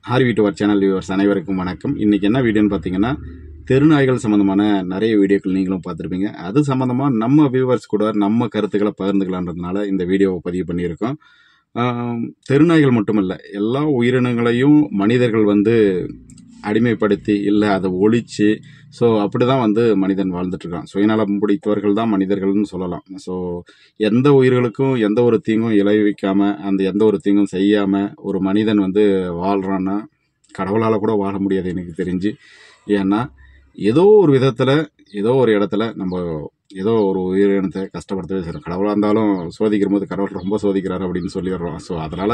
Harvey to our channel viewers அனைவருக்கும் வணக்கம். இன்றைக்கி என்ன வீடியோன்னு பார்த்தீங்கன்னா, தெருநாய்கள் சம்மந்தமான நிறைய வீடியோக்கள் நீங்களும் பார்த்துருப்பீங்க. அது சம்மந்தமாக நம்ம வியூவர்ஸ் கூட நம்ம கருத்துக்களை பகிர்ந்துக்கலான்றதுனால இந்த வீடியோவை பதிவு பண்ணியிருக்கோம். தெருநாய்கள் மட்டுமல்ல, எல்லா உயிரினங்களையும் மனிதர்கள் அடிமைப்படுத்தி இல்லை அதை ஒழிச்சு அப்படி தான் மனிதன் வாழ்ந்துட்டுருக்கான். சுயநலம் பிடித்தவர்கள் தான் மனிதர்கள்னு சொல்லலாம். எந்த உயிர்களுக்கும் எந்த ஒரு தீங்கும் விளைவிக்காமல், அந்த எந்த ஒரு தீங்கும் செய்யாமல் ஒரு மனிதன் வாழ்கிறான்னா கடவுளால் கூட வாழ முடியாது எனக்கு தெரிஞ்சு. ஏன்னா ஏதோ ஒரு விதத்தில் ஏதோ ஒரு இடத்துல நம்ம ஏதோ ஒரு உயிரினத்தை கஷ்டப்படுத்தவே செய்கிறோம். கடவுளாக இருந்தாலும் சோதிக்கிற போது கடவுள் ரொம்ப சோதிக்கிறாரு அப்படின்னு சொல்லிடுறோம். அதனால்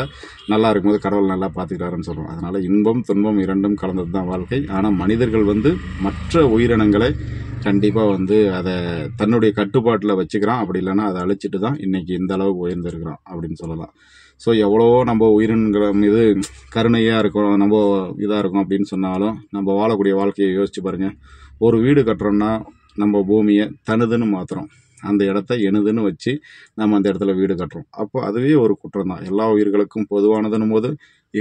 நல்லா இருக்கும்போது கடவுள் நல்லா பார்த்துக்கிறாருன்னு சொல்கிறோம். அதனால் இன்பம் துன்பம் இரண்டும் கலந்தது தான் வாழ்க்கை. ஆனால் மனிதர்கள் மற்ற உயிரினங்களை கண்டிப்பாக அதை தன்னுடைய கட்டுப்பாட்டில் வச்சுக்கிறான். அப்படி இல்லைன்னா அதை அழிச்சிட்டு தான் இன்றைக்கி இந்த அளவுக்கு உயர்ந்திருக்கிறான் அப்படின்னு சொல்லலாம். எவ்வளவோ நம்ம உயிரினங்களை மீது கருணையாக இருக்கும், நம்ம இதாக இருக்கும் அப்படின்னு சொன்னாலும் நம்ம வாழக்கூடிய வாழ்க்கையை யோசிச்சு பாருங்கள். ஒரு வீடு கட்டுறோம்னா நம்ம பூமியை தனுதுன்னு மாற்றுறோம், அந்த இடத்த எனதுன்னு வச்சு நம்ம அந்த இடத்துல வீடு கட்டுறோம். அப்போ அதுவே ஒரு குற்றம் தான். எல்லா உயிர்களுக்கும் பொதுவானதுன்னும் போது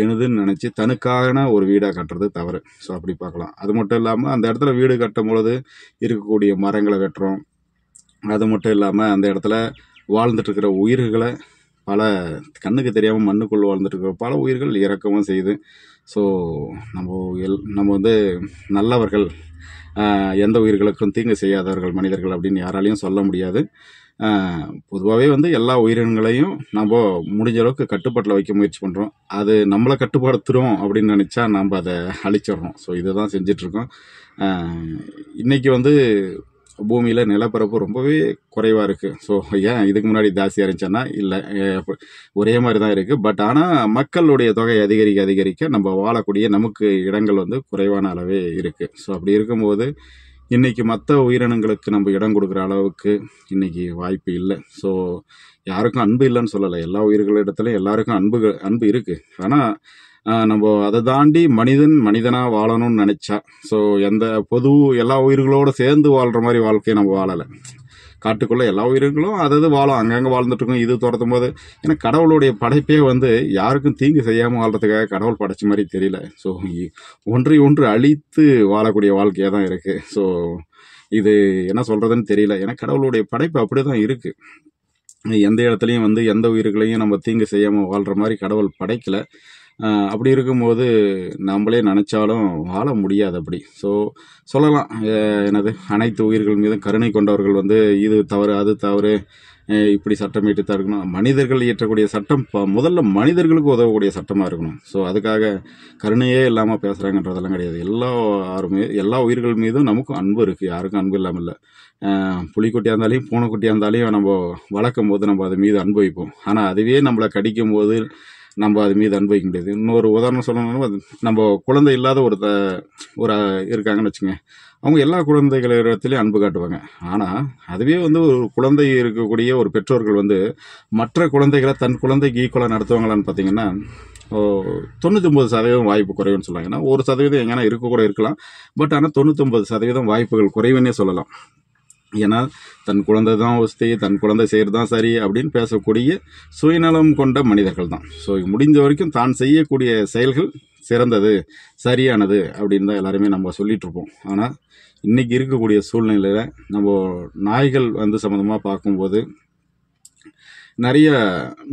எனதுன்னு நினச்சி தனக்கான ஒரு வீடாக கட்டுறது தவறு. அப்படி பார்க்கலாம். அது மட்டும் இல்லாமல் அந்த இடத்துல வீடு கட்டும் பொழுது இருக்கக்கூடிய மரங்களை வெட்டுறோம். அது மட்டும் இல்லாமல் அந்த இடத்துல வாழ்ந்துட்டு இருக்கிற உயிர்களை பல கண்ணுக்கு தெரியாமல் மண்ணுக்குள் வாழ்ந்துட்டு இருக்கிற பல உயிர்கள் இறக்கவும் செய்யுது. நம்ம நல்லவர்கள், எந்த உயிர்களுக்கும் தீங்கு செய்யாதவர்கள் மனிதர்கள் அப்படின்னு யாராலையும் சொல்ல முடியாது. பொதுவாகவே எல்லா உயிரினங்களையும் நம்ம முடிஞ்ச அளவுக்கு கட்டுப்பாட்டில் வைக்க முயற்சி பண்ணுறோம். அது நம்மளை கட்டுப்படுத்துகிறோம் அப்படின்னு நினச்சா நம்ம அதை அழிச்சிடுறோம். இதுதான் செஞ்சிட்ருக்கோம். இன்றைக்கி பூமியில் நிலப்பரப்பு ரொம்பவே குறைவாக இருக்குது. ஏன் இதுக்கு முன்னாடி ஜாஸ்தியாக இருந்துச்சுன்னா இல்லை, ஒரே மாதிரி தான் இருக்குது. பட் ஆனால் மக்களுடைய தொகை அதிகரிக்க நம்ம வாழக்கூடிய நமக்கு இடங்கள் குறைவான அளவே இருக்குது. அப்படி இருக்கும்போது இன்றைக்கி மற்ற உயிரினங்களுக்கு நம்ம இடம் கொடுக்குற அளவுக்கு இன்றைக்கி வாய்ப்பு இல்லை. யாருக்கும் அன்பு இல்லைன்னு சொல்லலை. எல்லா உயிர்களிடத்துலையும் எல்லாருக்கும் அன்பு இருக்குது. ஆனால் நம்ம அதை தாண்டி மனிதனாக வாழணும்னு நினச்சா எந்த எல்லா உயிர்களோடு சேர்ந்து வாழ்கிற மாதிரி வாழ்க்கையை நம்ம வாழலை. காட்டுக்குள்ளே எல்லா உயிர்களும் அதாவது வாழும், அங்கங்கே வாழ்ந்துட்டுருக்கோம். இது துரத்தும் போது ஏன்னா கடவுளுடைய படைப்பே யாருக்கும் தீங்கு செய்யாமல் வாழ்கிறதுக்காக கடவுள் படைச்ச மாதிரி தெரியல. ஒன்று அழித்து வாழக்கூடிய வாழ்க்கையாக தான் இருக்குது. இது என்ன சொல்கிறதுன்னு தெரியல. ஏன்னா கடவுளுடைய படைப்பு அப்படி தான் இருக்குது. எந்த இடத்துலையும் எந்த உயிர்களையும் நம்ம தீங்கு செய்யாமல் வாழ்கிற மாதிரி கடவுள் படைக்கலை. அப்படி இருக்கும்போது நம்மளே நினச்சாலும் வாழ முடியாது. அப்படி சொல்லலாம், அனைத்து உயிர்கள் மீதும் கருணை கொண்டவர்கள் இது தவறு அது தவறு இப்படி சட்டம் இட்டு தான் இருக்கணும். மனிதர்கள் இயற்றக்கூடிய சட்டம் முதல்ல மனிதர்களுக்கு உதவக்கூடிய சட்டமாக இருக்கணும். அதுக்காக கருணையே இல்லாமல் பேசுகிறாங்கன்றதெல்லாம் கிடையாது. எல்லா உயிர்கள் மீதும் நமக்கும் அன்பு இருக்குது. யாருக்கும் அன்பு இல்லாமல் இல்லை. புலிக்குட்டியாக இருந்தாலையும் பூனைக்குட்டியாக இருந்தாலையும் நம்ம வளர்க்கும் போது நம்ம அது மீது அனுபவிப்போம். ஆனால் அதுவே நம்மளை கடிக்கும் போது நம்ம அது மீது அனுபவிக்க முடியாது. இன்னொரு உதாரணம் சொல்லணும்னா, நம்ம குழந்தை இல்லாத ஒரு இருக்காங்கன்னு வச்சுங்க. அவங்க எல்லா குழந்தைகளிடத்துலையும் அன்பு காட்டுவாங்க. ஆனால் அதுவே ஒரு குழந்தை இருக்கக்கூடிய ஒரு பெற்றோர்கள் மற்ற குழந்தைகளை தன் குழந்தைக்கு ஈக்குவலாக நடத்துவாங்களான்னு பார்த்தீங்கன்னா 99% வாய்ப்பு குறைவுன்னு சொல்லுவாங்க. ஏன்னா 1% எங்கன்னா கூட இருக்கலாம். பட் ஆனால் 99% வாய்ப்புகள் குறைவுன்னே சொல்லலாம். ஏன்னா தன் குழந்தை தான் வசதி, தன் குழந்தை செய்கிறது தான் சரி அப்படின்னு பேசக்கூடிய சுயநலம் கொண்ட மனிதர்கள் தான். முடிஞ்ச வரைக்கும் தான் செய்யக்கூடிய செயல்கள் சிறந்தது, சரியானது அப்படின்னு தான் எல்லாருமே நம்ம சொல்லிகிட்ருப்போம். ஆனால் இன்றைக்கி இருக்கக்கூடிய சூழ்நிலையில் நம்ம நாய்கள் சம்மந்தமாக பார்க்கும்போது நிறைய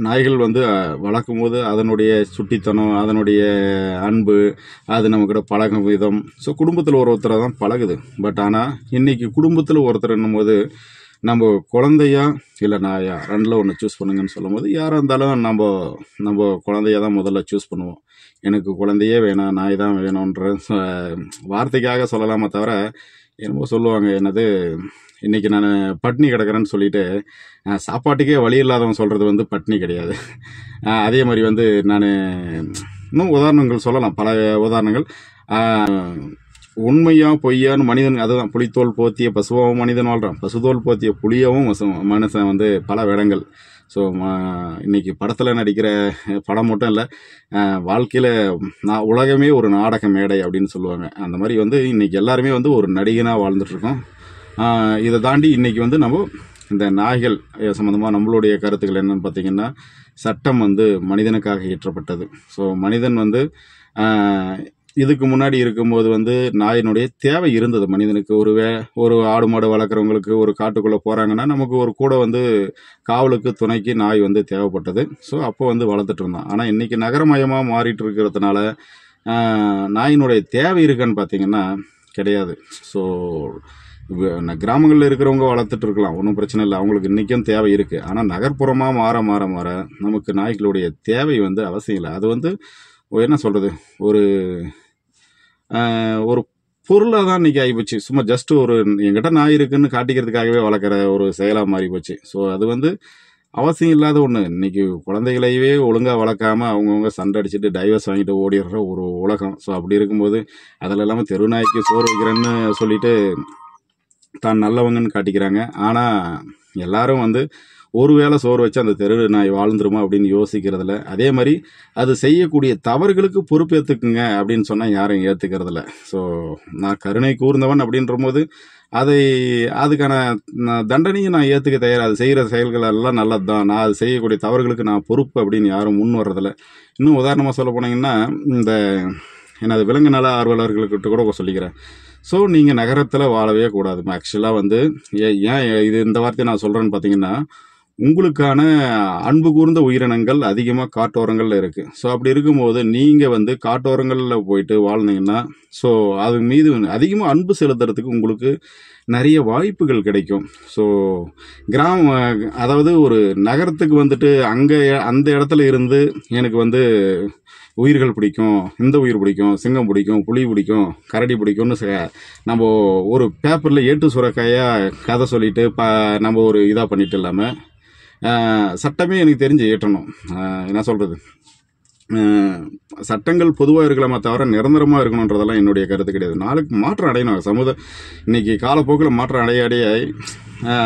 நாய்கள் வளர்க்கும் போது அதனுடைய சுட்டித்தனம், அதனுடைய அன்பு, அது நம்மக்கிட்ட பழகும் விதம் குடும்பத்தில் ஒருத்தரை தான் பழகுது. பட் ஆனால் இன்றைக்கி குடும்பத்தில் ஒருத்தர் என்னும்போது நம்ம குழந்தையா இல்லை நாயா ரெண்டில் ஒன்று சூஸ் பண்ணுங்கன்னு சொல்லும் போது யாராக இருந்தாலும் நம்ம குழந்தைய தான் முதல்ல சூஸ் பண்ணுவோம். எனக்கு குழந்தையே வேணாம், நாய் தான் வேணுன்ற வார்த்தைக்காக சொல்லலாமே தவிர என்னமோ சொல்லுவாங்க, இன்றைக்கி நான் பட்னி கிடக்கிறேன்னு சொல்லிட்டு சாப்பாட்டுக்கே வழி இல்லாதவன் சொல்கிறது பட்னி கிடையாது. அதே மாதிரி நான் இன்னும் உதாரணங்கள் சொல்லலாம், பல உதாரணங்கள். உண்மையா பொய்யான்னு மனிதன், அதுதான் புலித்தோல் போத்திய பசுவாகவும் மனிதன் வாழ்கிறான், பசுதோல் போத்திய புலியாகவும் மனுஷன் பல வேடங்கள். இன்னைக்கு படத்தில் நடிக்கிற படம் மட்டும் இல்லை, வாழ்க்கையில் உலகமே ஒரு நாடக மேடை அப்படின்னு சொல்லுவாங்க. அந்த மாதிரி இன்னைக்கு எல்லாருமே ஒரு நடிகனாக வாழ்ந்துட்டுருக்கோம். இதை தாண்டி இன்றைக்கி நம்ம இந்த நாய்கள் சம்மந்தமாக நம்மளுடைய கருத்துக்கள் என்னன்னு பார்த்தீங்கன்னா, சட்டம் மனிதனுக்காக இயற்றப்பட்டது. மனிதன் இதுக்கு முன்னாடி இருக்கும்போது வந்து நாயினுடைய தேவை இருந்தது மனிதனுக்கு. ஒரு ஆடு மாடு வளர்க்குறவங்களுக்கு ஒரு காட்டுக்குள்ளே போகிறாங்கன்னா நமக்கு ஒரு கூட வந்து காவலுக்கு துணைக்கு நாய் வந்து தேவைப்பட்டது. ஸோ அப்போ வந்து வளர்த்துட்டு இருந்தோம். ஆனால் இன்றைக்கி நகரமயமாக மாறிட்டு இருக்கிறதுனால நாயினுடைய தேவை இருக்கான்னு பார்த்தீங்கன்னா கிடையாது. ஸோ கிராமங்களில் இருக்கிறவங்க வளர்த்துட்டு இருக்கலாம், ஒன்றும் பிரச்சனை இல்லை, அவங்களுக்கு இன்றைக்கும் தேவை இருக்குது. ஆனால் நகர்ப்புறமாக மாற மாற மாற நமக்கு நாய்களுடைய தேவை வந்து அவசியம் இல்லை. அது வந்து என்ன சொல்கிறது, ஒரு ஒரு பொருளாக தான் இன்றைக்கி ஆகிப்போச்சு. சும்மா ஜஸ்ட் ஒரு என்கிட்ட நாய் இருக்குன்னு காட்டிக்கிறதுக்காகவே வளர்க்குற ஒரு செயலாக மாறி போச்சு. ஸோ அது வந்து அவசியம் இல்லாத ஒன்று. இன்றைக்கி குழந்தைகளையவே ஒழுங்காக வளர்க்காமல் அவங்கவுங்க சண்டை அடிச்சுட்டு டைவர்ஸ் வாங்கிட்டு ஓடிடுற ஒரு உலகம். ஸோ அப்படி இருக்கும்போது அதில் இல்லாமல் தெரு நாய்க்கு சோறு வைக்கிறேன்னு சொல்லிட்டு தான் நல்லவங்கன்னு காட்டிக்கிறாங்க. ஆனால் எல்லாரும் வந்து ஒரு வேளை சோறு வச்சு அந்த தெரு நாய் வாழ்ந்துருமா அப்படின்னு யோசிக்கிறதில்ல. அதே மாதிரி அது செய்யக்கூடிய தவறுகளுக்கு பொறுப்பேற்றுக்குங்க அப்படின்னு சொன்னால் யாரும் ஏற்றுக்கிறதில்ல. ஸோ நான் கருணை கூர்ந்தவன் அப்படின்ற போது அதுக்கான தண்டனையும் நான் ஏற்றுக்க தயார். அது செய்கிற செயல்கள் எல்லாம் நல்லது தான், நான் அது செய்யக்கூடிய தவறுகளுக்கு நான் பொறுப்பு அப்படின்னு யாரும் முன் வர்றதில்ல. இன்னும் உதாரணமாக சொல்ல போனீங்கன்னா, இந்த என்னது விலங்கு நல ஆர்வலர்கள்கிட்ட கூட சொல்லிக்கிறேன். ஸோ நீங்கள் நகரத்தில் வாழவே கூடாது. ஆக்சுவலாக வந்து ஏன் இது இந்த வார்த்தையை நான் சொல்கிறேன்னு பார்த்தீங்கன்னா, உங்களுக்கான அன்பு கூர்ந்த உயிரினங்கள் அதிகமாக காட்டோரங்களில் இருக்குது. ஸோ அப்படி இருக்கும்போது நீங்கள் வந்து காட்டோரங்களில் போயிட்டு வாழ்ந்தீங்கன்னா, ஸோ அது மீது அதிகமாக அன்பு செலுத்துறதுக்கு உங்களுக்கு நிறைய வாய்ப்புகள் கிடைக்கும். ஸோ அதாவது ஒரு நகரத்துக்கு வந்துட்டு அங்கே அந்த இடத்துல இருந்து எனக்கு வந்து உயிர்கள் பிடிக்கும், இந்த உயிர் பிடிக்கும், சிங்கம் பிடிக்கும், புலி பிடிக்கும், கரடி பிடிக்கும்னு நம்ம ஒரு பேப்பரில் ஏட்டு சுரக்காயாக கதை சொல்லிட்டு நம்ம ஒரு இதாக பண்ணிட்டு இல்லாமல் சட்டமே எனக்கு தெரிஞ்சு ஏற்றணும். என்ன சொல்கிறது, சட்டங்கள் பொதுவாக இருக்கலாமா தவிர நிரந்தரமாக இருக்கணுன்றதெல்லாம் என்னுடைய கருத்து கிடையாது. நாளுக்கு மாற்றம் அடையணும். இன்னைக்கு காலப்போக்கில் மாற்றம் அடைய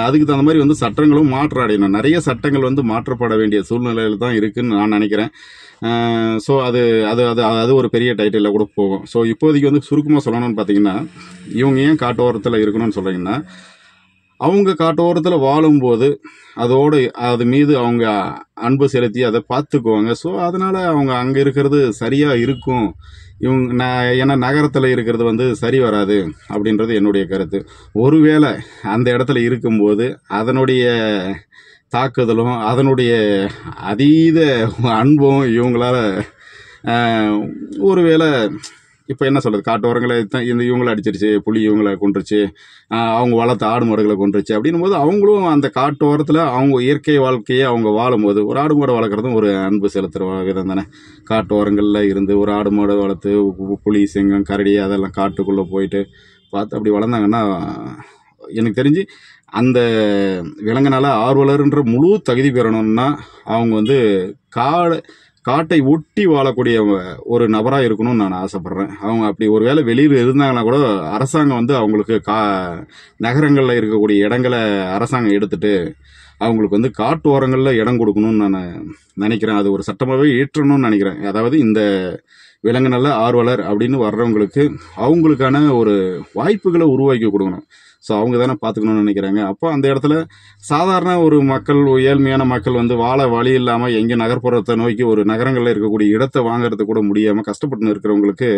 அதுக்கு தகுந்த மாதிரி வந்து சட்டங்களும் மாற்றம் அடையணும். நிறைய சட்டங்கள் வந்து மாற்றப்பட வேண்டிய சூழ்நிலையில் தான் இருக்குன்னு நான் நினைக்கிறேன். ஸோ அது அது அது அது ஒரு பெரிய டைட்டிலில் கூட போகும். ஸோ இப்போதைக்கு வந்து சுருக்கமாக சொல்லணும்னு பார்த்தீங்கன்னா, இவங்க ஏன் காட்டோரத்தில் இருக்கணும்னு சொல்கிறீங்கன்னா, அவங்க காட்டோரத்தில் வாழும்போது அது மீது அவங்க அன்பு செலுத்தி அதை பார்த்துக்குவாங்க. ஸோ அதனால் அவங்க அங்கே இருக்கிறது சரியாக இருக்கும். ஏன்னா நகரத்தில் இருக்கிறது வந்து சரி வராது அப்படின்றது என்னுடைய கருத்து. ஒருவேளை அந்த இடத்துல இருக்கும்போது அதனுடைய தாக்குதலும் அதனுடைய அதீத அன்பும் இவங்களால ஒருவேளை இப்போ என்ன சொல்கிறது, காட்டோரங்களை இவங்களை அடிச்சிருச்சு, புலி இவங்களை கொண்டுருச்சு, அவங்க வளர்த்த ஆடு மாடுகளை கொண்டுருச்சு அப்படின்னும் போது அவங்களும் அந்த காட்டோரத்தில் அவங்க இயற்கை வாழ்க்கையை அவங்க வாழும்போது, ஒரு ஆடு மாடு வளர்க்குறதும் ஒரு அன்பு செலுத்துகிற விதம் தானே. காட்டோரங்களில் இருந்து ஒரு ஆடு மாடு வளர்த்து புலி சிங்கம் கரடி அதெல்லாம் காட்டுக்குள்ளே போயிட்டு பார்த்து அப்படி வளர்ந்தாங்கன்னா எனக்கு தெரிஞ்சு அந்த விலங்குனால ஆர்வலர்ன்ற முழு தகுதி பெறணும்னா அவங்க வந்து காட்டை ஒட்டி வாழக்கூடிய ஒரு நபராக இருக்கணும்னு நான் ஆசைப்பட்றேன். அவங்க அப்படி ஒரு வேளை வெளியில் இருந்தாங்கன்னா கூட அரசாங்கம் வந்து அவங்களுக்கு நகரங்களில் இருக்கக்கூடிய இடங்களை அரசாங்கம் எடுத்துட்டு அவங்களுக்கு வந்து காட்டு ஓரங்களில் இடம் கொடுக்கணும்னு நான் நினைக்கிறேன். அது ஒரு சட்டமாகவே ஏற்றணும்னு நினைக்கிறேன். அதாவது இந்த விலங்கு நல்ல ஆர்வலர் அப்படின்னு வர்றவங்களுக்கு அவங்களுக்கான ஒரு வாய்ப்புகளை உருவாக்கி கொடுக்கணும். ஸோ அவங்க தானே பார்த்துக்கணும்னு நினைக்கிறாங்க. அப்போ அந்த இடத்துல சாதாரண ஒரு மக்கள், ஏழ்மையான மக்கள் வந்து வாழ வழி இல்லாமல் எங்கே நகர்ப்புறத்தை நோக்கி ஒரு நகரங்களில் இருக்கக்கூடிய இடத்தை வாங்குறது கூட முடியாமல் கஷ்டப்பட்டு இருக்கிறவங்களுக்கு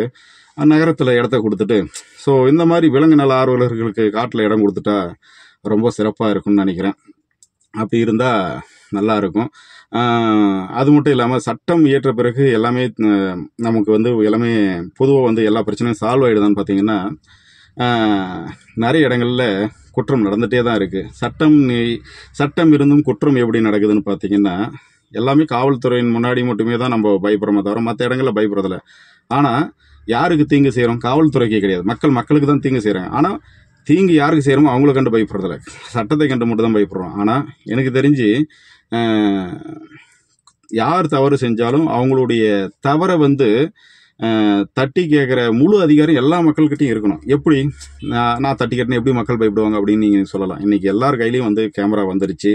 நகரத்தில் இடத்த கொடுத்துட்டு, ஸோ இந்த மாதிரி விலங்கு நல ஆர்வலர்களுக்கு காட்டில் இடம் கொடுத்துட்டா ரொம்ப சிறப்பாக இருக்கும்னு நினைக்கிறேன். அப்படி இருந்தால் நல்லா இருக்கும். அது மட்டும் இல்லாமல் சட்டம் இயற்ற பிறகு எல்லாமே நமக்கு வந்து எல்லாமே பொதுவாக வந்து எல்லா பிரச்சனையும் சால்வ் ஆகிடுதான்னு பார்த்தீங்கன்னா, நிறைய இடங்களில் குற்றம் நடந்துகிட்டே தான் இருக்குது. சட்டம் இருந்தும் குற்றம் எப்படி நடக்குதுன்னு பார்த்தீங்கன்னா, எல்லாமே காவல்துறையின் முன்னாடி மட்டுமே தான் நம்ம பயப்படுறோமே தவிர மற்ற இடங்களில் பயப்படுறதில்ல. ஆனால் யாருக்கு தீங்கு செய்கிறோம்? காவல்துறைக்கே கிடையாது, மக்களுக்கு தான் தீங்கு செய்கிறாங்க. ஆனால் தீங்கு யாருக்கு செய்கிறோமோ அவங்கள கண்டு பயப்படுறதில்ல, சட்டத்தை கண்டு மட்டும் தான் பயப்படுறோம். ஆனால் எனக்கு தெரிஞ்சு யார் தவறு செஞ்சாலும் அவங்களுடைய தவறை வந்து தட்டி கேட்குற முழு அதிகாரம் எல்லா மக்கள்கிட்டையும் இருக்கணும். எப்படி நான் தட்டி கேட்டேன்னு எப்படி மக்கள் பயப்படுவாங்க அப்படின்னு நீங்கள் சொல்லலாம். இன்றைக்கி எல்லார் கையிலையும் வந்து கேமரா வந்துருச்சு.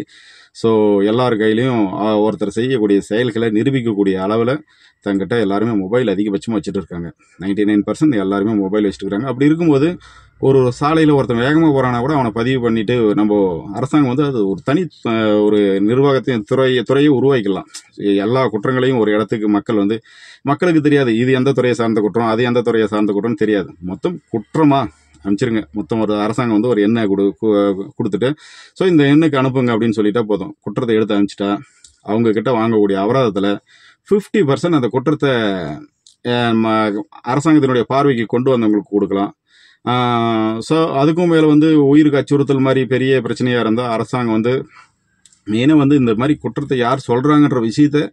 ஸோ எல்லார் கையிலையும் ஒருத்தர் செய்யக்கூடிய செயல்களை நிரூபிக்கக்கூடிய அளவில் தங்கிட்ட எல்லாருமே மொபைல் அதிகபட்சமாக வச்சுட்டு இருக்காங்க. 99% எல்லாருமே மொபைல் வச்சுட்டு இருக்காங்க. அப்படி இருக்கும்போது ஒரு சாலையில் ஒருத்தன் வேகமாக போகிறானா கூட அவனை பதிவு பண்ணிட்டு நம்ம அரசாங்கம் வந்து அது ஒரு தனி ஒரு நிர்வாகத்தையும் துறையை உருவாக்கிடலாம். எல்லா குற்றங்களையும் ஒரு இடத்துக்கு மக்களுக்கு தெரியாது இது எந்த துறையை சார்ந்த குற்றம், அது எந்த துறையை சார்ந்த குற்றம்னு தெரியாது. மொத்தம் குற்றமா அனுப்பிச்சிருங்க. மொத்தம் ஒரு அரசாங்கம் வந்து ஒரு எண்ணை கொடுத்துட்டு ஸோ இந்த எண்ணுக்கு அனுப்புங்க அப்படின்னு சொல்லிட்டா போதும். குற்றத்தை எடுத்து அனுப்பிச்சிட்டா அவங்க கிட்ட வாங்கக்கூடிய அபராதத்தில் 50% அந்த குற்றத்தை அரசாங்கத்தினுடைய பார்வைக்கு கொண்டு வந்தவங்களுக்கு கொடுக்கலாம். ஸோ அதுக்கும் மேலே வந்து உயிருக்கு அச்சுறுத்தல் மாதிரி பெரிய பிரச்சனையாக இருந்தால் அரசாங்கம் வந்து மெயினாக வந்து இந்த மாதிரி குற்றத்தை யார் சொல்கிறாங்கன்ற விஷயத்த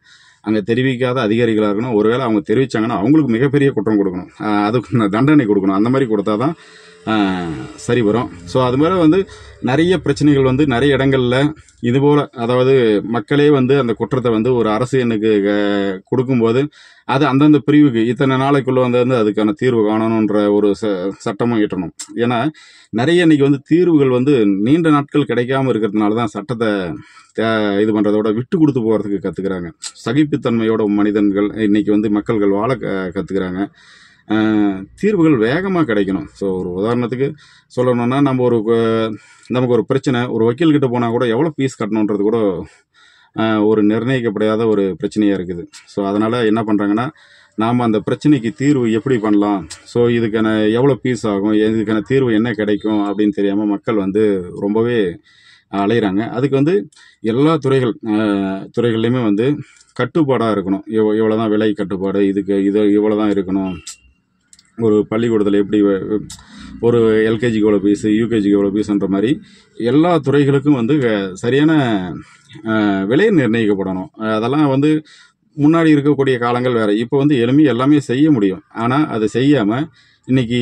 அங்கே தெரிவிக்காத அதிகாரிகளாக இருக்கணும். ஒருவேளை அவங்க தெரிவித்தாங்கன்னா அவங்களுக்கு மிகப்பெரிய குற்றம் கொடுக்கணும், அதுக்கு தண்டனை கொடுக்கணும். அந்த மாதிரி கொடுத்தா தான் சரி வரும். ஸோ அது மாதிரி வந்து நிறைய பிரச்சனைகள் வந்து நிறைய இடங்களில் இதுபோல், அதாவது மக்களே வந்து அந்த குற்றத்தை வந்து ஒரு அரசு எண்ணுக்கு கொடுக்கும்போது அது அந்தந்த பிரிவுக்கு இத்தனை நாளைக்குள்ளே வந்து அதுக்கான தீர்வு காணணுன்ற ஒரு சட்டமும் இயற்றணும். ஏன்னா நிறைய இன்னைக்கு வந்து தீர்வுகள் வந்து நீண்ட நாட்கள் கிடைக்காம இருக்கிறதுனால தான் சட்டத்தை இது பண்ணுறதோட விட்டு கொடுத்து போகிறதுக்கு கற்றுக்குறாங்க. சகிப்புத்தன்மையோட மனிதர்கள் இன்னைக்கு வந்து மக்கள்கள் வாழ கற்றுக்குறாங்க. தீர்வுகள் வேகமாக கிடைக்கணும். ஸோ ஒரு உதாரணத்துக்கு சொல்லணும்னா நமக்கு ஒரு பிரச்சனை, ஒரு வக்கீல்கிட்ட போனால் கூட எவ்வளோ ஃபீஸ் கட்டணுன்றது கூட ஒரு நிர்ணயிக்கப்படாத ஒரு பிரச்சனையாக இருக்குது. ஸோ அதனால் என்ன பண்ணுறாங்கன்னா நாம் அந்த பிரச்சனைக்கு தீர்வு எப்படி பண்ணலாம், ஸோ இதுக்கான எவ்வளோ ஃபீஸ் ஆகும், இதுக்கான தீர்வு என்ன கிடைக்கும் அப்படின்னு தெரியாமல் மக்கள் வந்து ரொம்பவே அலைகிறாங்க. அதுக்கு வந்து எல்லா துறைகள்லையுமே வந்து கட்டுப்பாடாக இருக்கணும். இவ்வளோ தான் விலை கட்டுப்பாடு, இவ்வளோ தான் இருக்கணும். ஒரு பள்ளிக்கூடத்தில் எப்படி ஒரு எல்கேஜிக்கு எவ்வளோ ஃபீஸு, யூகேஜிக்கு எவ்வளோ ஃபீஸுன்ற மாதிரி எல்லா துறைகளுக்கும் வந்து சரியான விலை நிர்ணயிக்கப்படணும். அதெல்லாம் வந்து முன்னாடி இருக்கக்கூடிய காலங்கள் வேறு. இப்போ வந்து எல்லாமே செய்ய முடியும். ஆனால் அதை செய்யாமல் இன்னைக்கு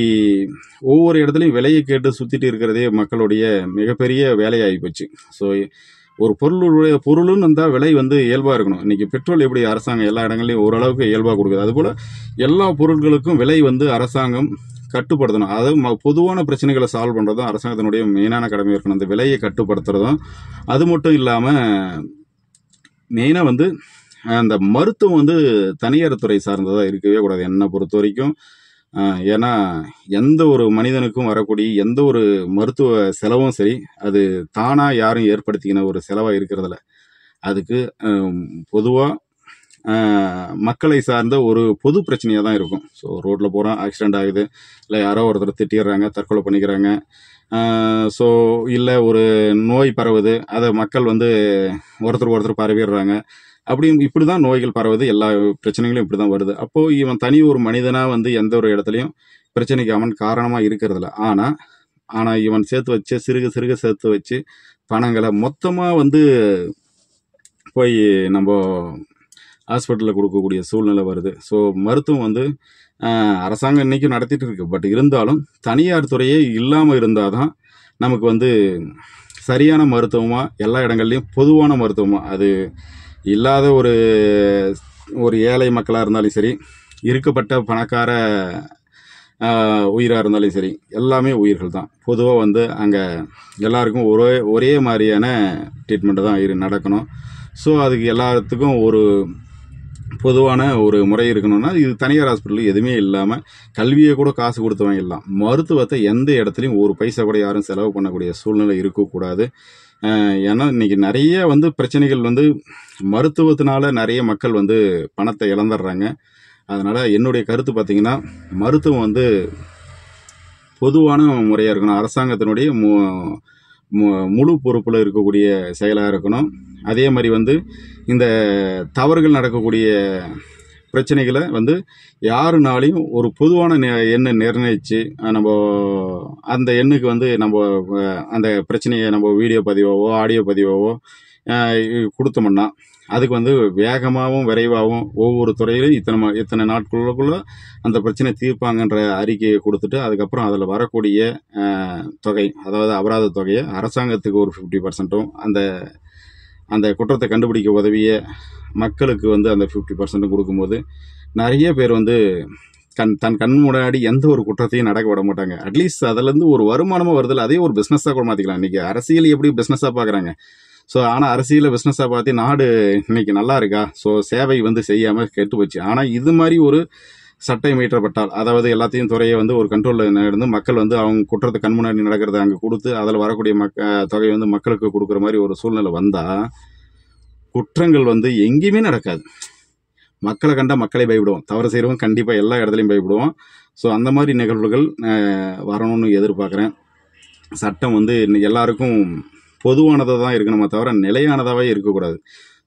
ஒவ்வொரு இடத்துலையும் விலையை கேட்டு சுற்றிட்டு இருக்கிறதே மக்களுடைய மிகப்பெரிய வேலையாகி போச்சு. ஸோ ஒரு பொருளுன்னு இருந்தால் விலை வந்து இயல்பாக இருக்கணும். இன்றைக்கி பெட்ரோல் எப்படி அரசாங்கம் எல்லா இடங்கள்லையும் ஓரளவுக்கு இயல்பாக கொடுக்குது, அதுபோல் எல்லா பொருட்களுக்கும் விலை வந்து அரசாங்கம் கட்டுப்படுத்தணும். அதாவது பொதுவான பிரச்சனைகளை சால்வ் பண்ணுறதும் அரசாங்கத்தினுடைய மெயினான கடமை இருக்கணும். அந்த விலையை கட்டுப்படுத்துறதும். அது மட்டும் இல்லாமல் மெயினாக வந்து அந்த மருத்துவம் வந்து தனியார் துறை சார்ந்ததாக இருக்கவே கூடாது என்னை பொறுத்த வரைக்கும். ஏன்னா எந்த ஒரு மனிதனுக்கும் வரக்கூடிய எந்த ஒரு மருத்துவ செலவும் சரி, அது தானாக யாரும் ஏற்படுத்திக்கின ஒரு செலவாக இருக்கிறதில்ல. அதுக்கு பொதுவாக மக்களை சார்ந்த ஒரு பொது பிரச்சனையாக தான் இருக்கும். ஸோ ரோட்டில் போகிறோம், ஆக்சிடெண்ட் ஆகுது, இல்லை யாரோ ஒருத்தர் திட்டிடுறாங்க, தற்கொலை பண்ணிக்கிறாங்க, ஸோ இல்லை ஒரு நோய் பரவுது, அதை மக்கள் வந்து ஒருத்தர் பரவிடுறாங்க. இப்படி தான் நோய்கள் பரவுது, எல்லா பிரச்சனைகளும் இப்படி தான் வருது. அப்போது இவன் தனி ஒரு மனிதனாக வந்து எந்த ஒரு இடத்துலையும் பிரச்சனைக்கு அவன் காரணமாக இருக்கிறதில்ல. ஆனால் இவன் சேர்த்து வச்சு சிறுக சேர்த்து வச்சு பணங்களை மொத்தமாக வந்து போய் நம்ம ஹாஸ்பிட்டலில் கொடுக்கக்கூடிய சூழ்நிலை வருது. ஸோ மருத்துவம் வந்து அரசாங்கம் இன்றைக்கும் நடத்திட்டு இருக்கு. பட் இருந்தாலும் தனியார் துறையே இல்லாமல் இருந்தால் தான் நமக்கு வந்து சரியான மருத்துவமாக எல்லா இடங்கள்லையும் பொதுவான மருத்துவமாக, அது இல்லாத ஒரு ஏழை மக்களாக இருந்தாலும் சரி, இருக்கப்பட்ட பணக்கார உயிராக இருந்தாலும் சரி, எல்லாமே உயிர்கள் தான். பொதுவாக வந்து அங்கே எல்லாருக்கும் ஒரே மாதிரியான ட்ரீட்மெண்ட்டு தான் நடக்கணும். ஸோ அதுக்கு எல்லாத்துக்கும் ஒரு பொதுவான ஒரு முறை இருக்கணும்னா இது தனியார் ஹாஸ்பிட்டல் எதுவுமே இல்லாமல் கல்வியை கூட காசு கொடுத்து வாங்கிடலாம். மருத்துவத்தை எந்த இடத்துலையும் ஒரு பைசா கூட யாரும் செலவு பண்ணக்கூடிய சூழ்நிலை இருக்கக்கூடாது. ஏன்னா இன்னைக்கு நிறைய வந்து பிரச்சனைகள் வந்து மருத்துவத்தினால நிறைய மக்கள் வந்து பணத்தை இழந்துடுறாங்க. அதனால் என்னுடைய கருத்து பார்த்திங்கன்னா, மருத்துவம் வந்து பொதுவான முறையாக இருக்கணும். அரசாங்கத்தினுடைய முழு பொறுப்பில் இருக்கக்கூடிய செயலாக இருக்கணும். அதே மாதிரி வந்து இந்த தவறுகள் நடக்கக்கூடிய பிரச்சனைகளை வந்து யாருனாலையும் ஒரு பொதுவான எண்ணை நிர்ணயித்து நம்ம அந்த எண்ணுக்கு வந்து நம்ம அந்த பிரச்சனையை நம்ம வீடியோ பதிவாவோ ஆடியோ பதிவாவோ கொடுத்தோம்னா அதுக்கு வந்து வேகமாகவும் விரைவாகவும் ஒவ்வொரு துறையிலும் இத்தனை நாட்களுக்குள்ள அந்த பிரச்சனை தீர்ப்பாங்கன்ற அறிக்கையை கொடுத்துட்டு அதுக்கப்புறம் அதில் வரக்கூடிய தொகை, அதாவது அபராத தொகையை அரசாங்கத்துக்கு ஒரு 50%ம் அந்த குற்றத்தை கண்டுபிடிக்க உதவிய மக்களுக்கு வந்து அந்த 50% கொடுக்கும்போது நிறைய பேர் வந்து தன் கண் முன்னாடி எந்த ஒரு குற்றத்தையும் நடக்க விட மாட்டாங்க. அட்லீஸ்ட் அதுலேருந்து ஒரு வருமானமாக வருதில்ல, அதே ஒரு பிஸ்னஸாக கூட மாற்றிக்கலாம். இன்றைக்கி அரசியல் எப்படி பிஸ்னஸாக பார்க்குறாங்க, ஸோ ஆனால் அரசியல பிஸ்னஸாக பார்த்து நாடு இன்னைக்கு நல்லா இருக்கா? ஸோ சேவை வந்து செய்யாமல் கெட்டு போச்சு. ஆனால் இது மாதிரி ஒரு சட்டம் இயற்றப்பட்டால், அதாவது எல்லாத்தையும் துறையை வந்து ஒரு கண்ட்ரோலில் இருந்து மக்கள் வந்து அவங்க குற்றத்தை கண் முன்னாடி நடக்கிறத அங்கே கொடுத்து அதில் வரக்கூடிய தொகையை வந்து மக்களுக்கு கொடுக்குற மாதிரி ஒரு சூழ்நிலை வந்தால் குற்றங்கள் வந்து எங்கேயுமே நடக்காது. மக்களை கண்டா மக்களே பயப்படுவோம். தவறு செய்கிறவங்க கண்டிப்பாக எல்லா இடத்துலையும் பயப்படுவோம். ஸோ அந்த மாதிரி நிகழ்வுகள் வரணும்னு எதிர்பார்க்குறேன். சட்டம் வந்து எல்லாருக்கும் பொதுவானதாக தான் இருக்கணுமே தவிர நிலையானதாகவே இருக்கக்கூடாது.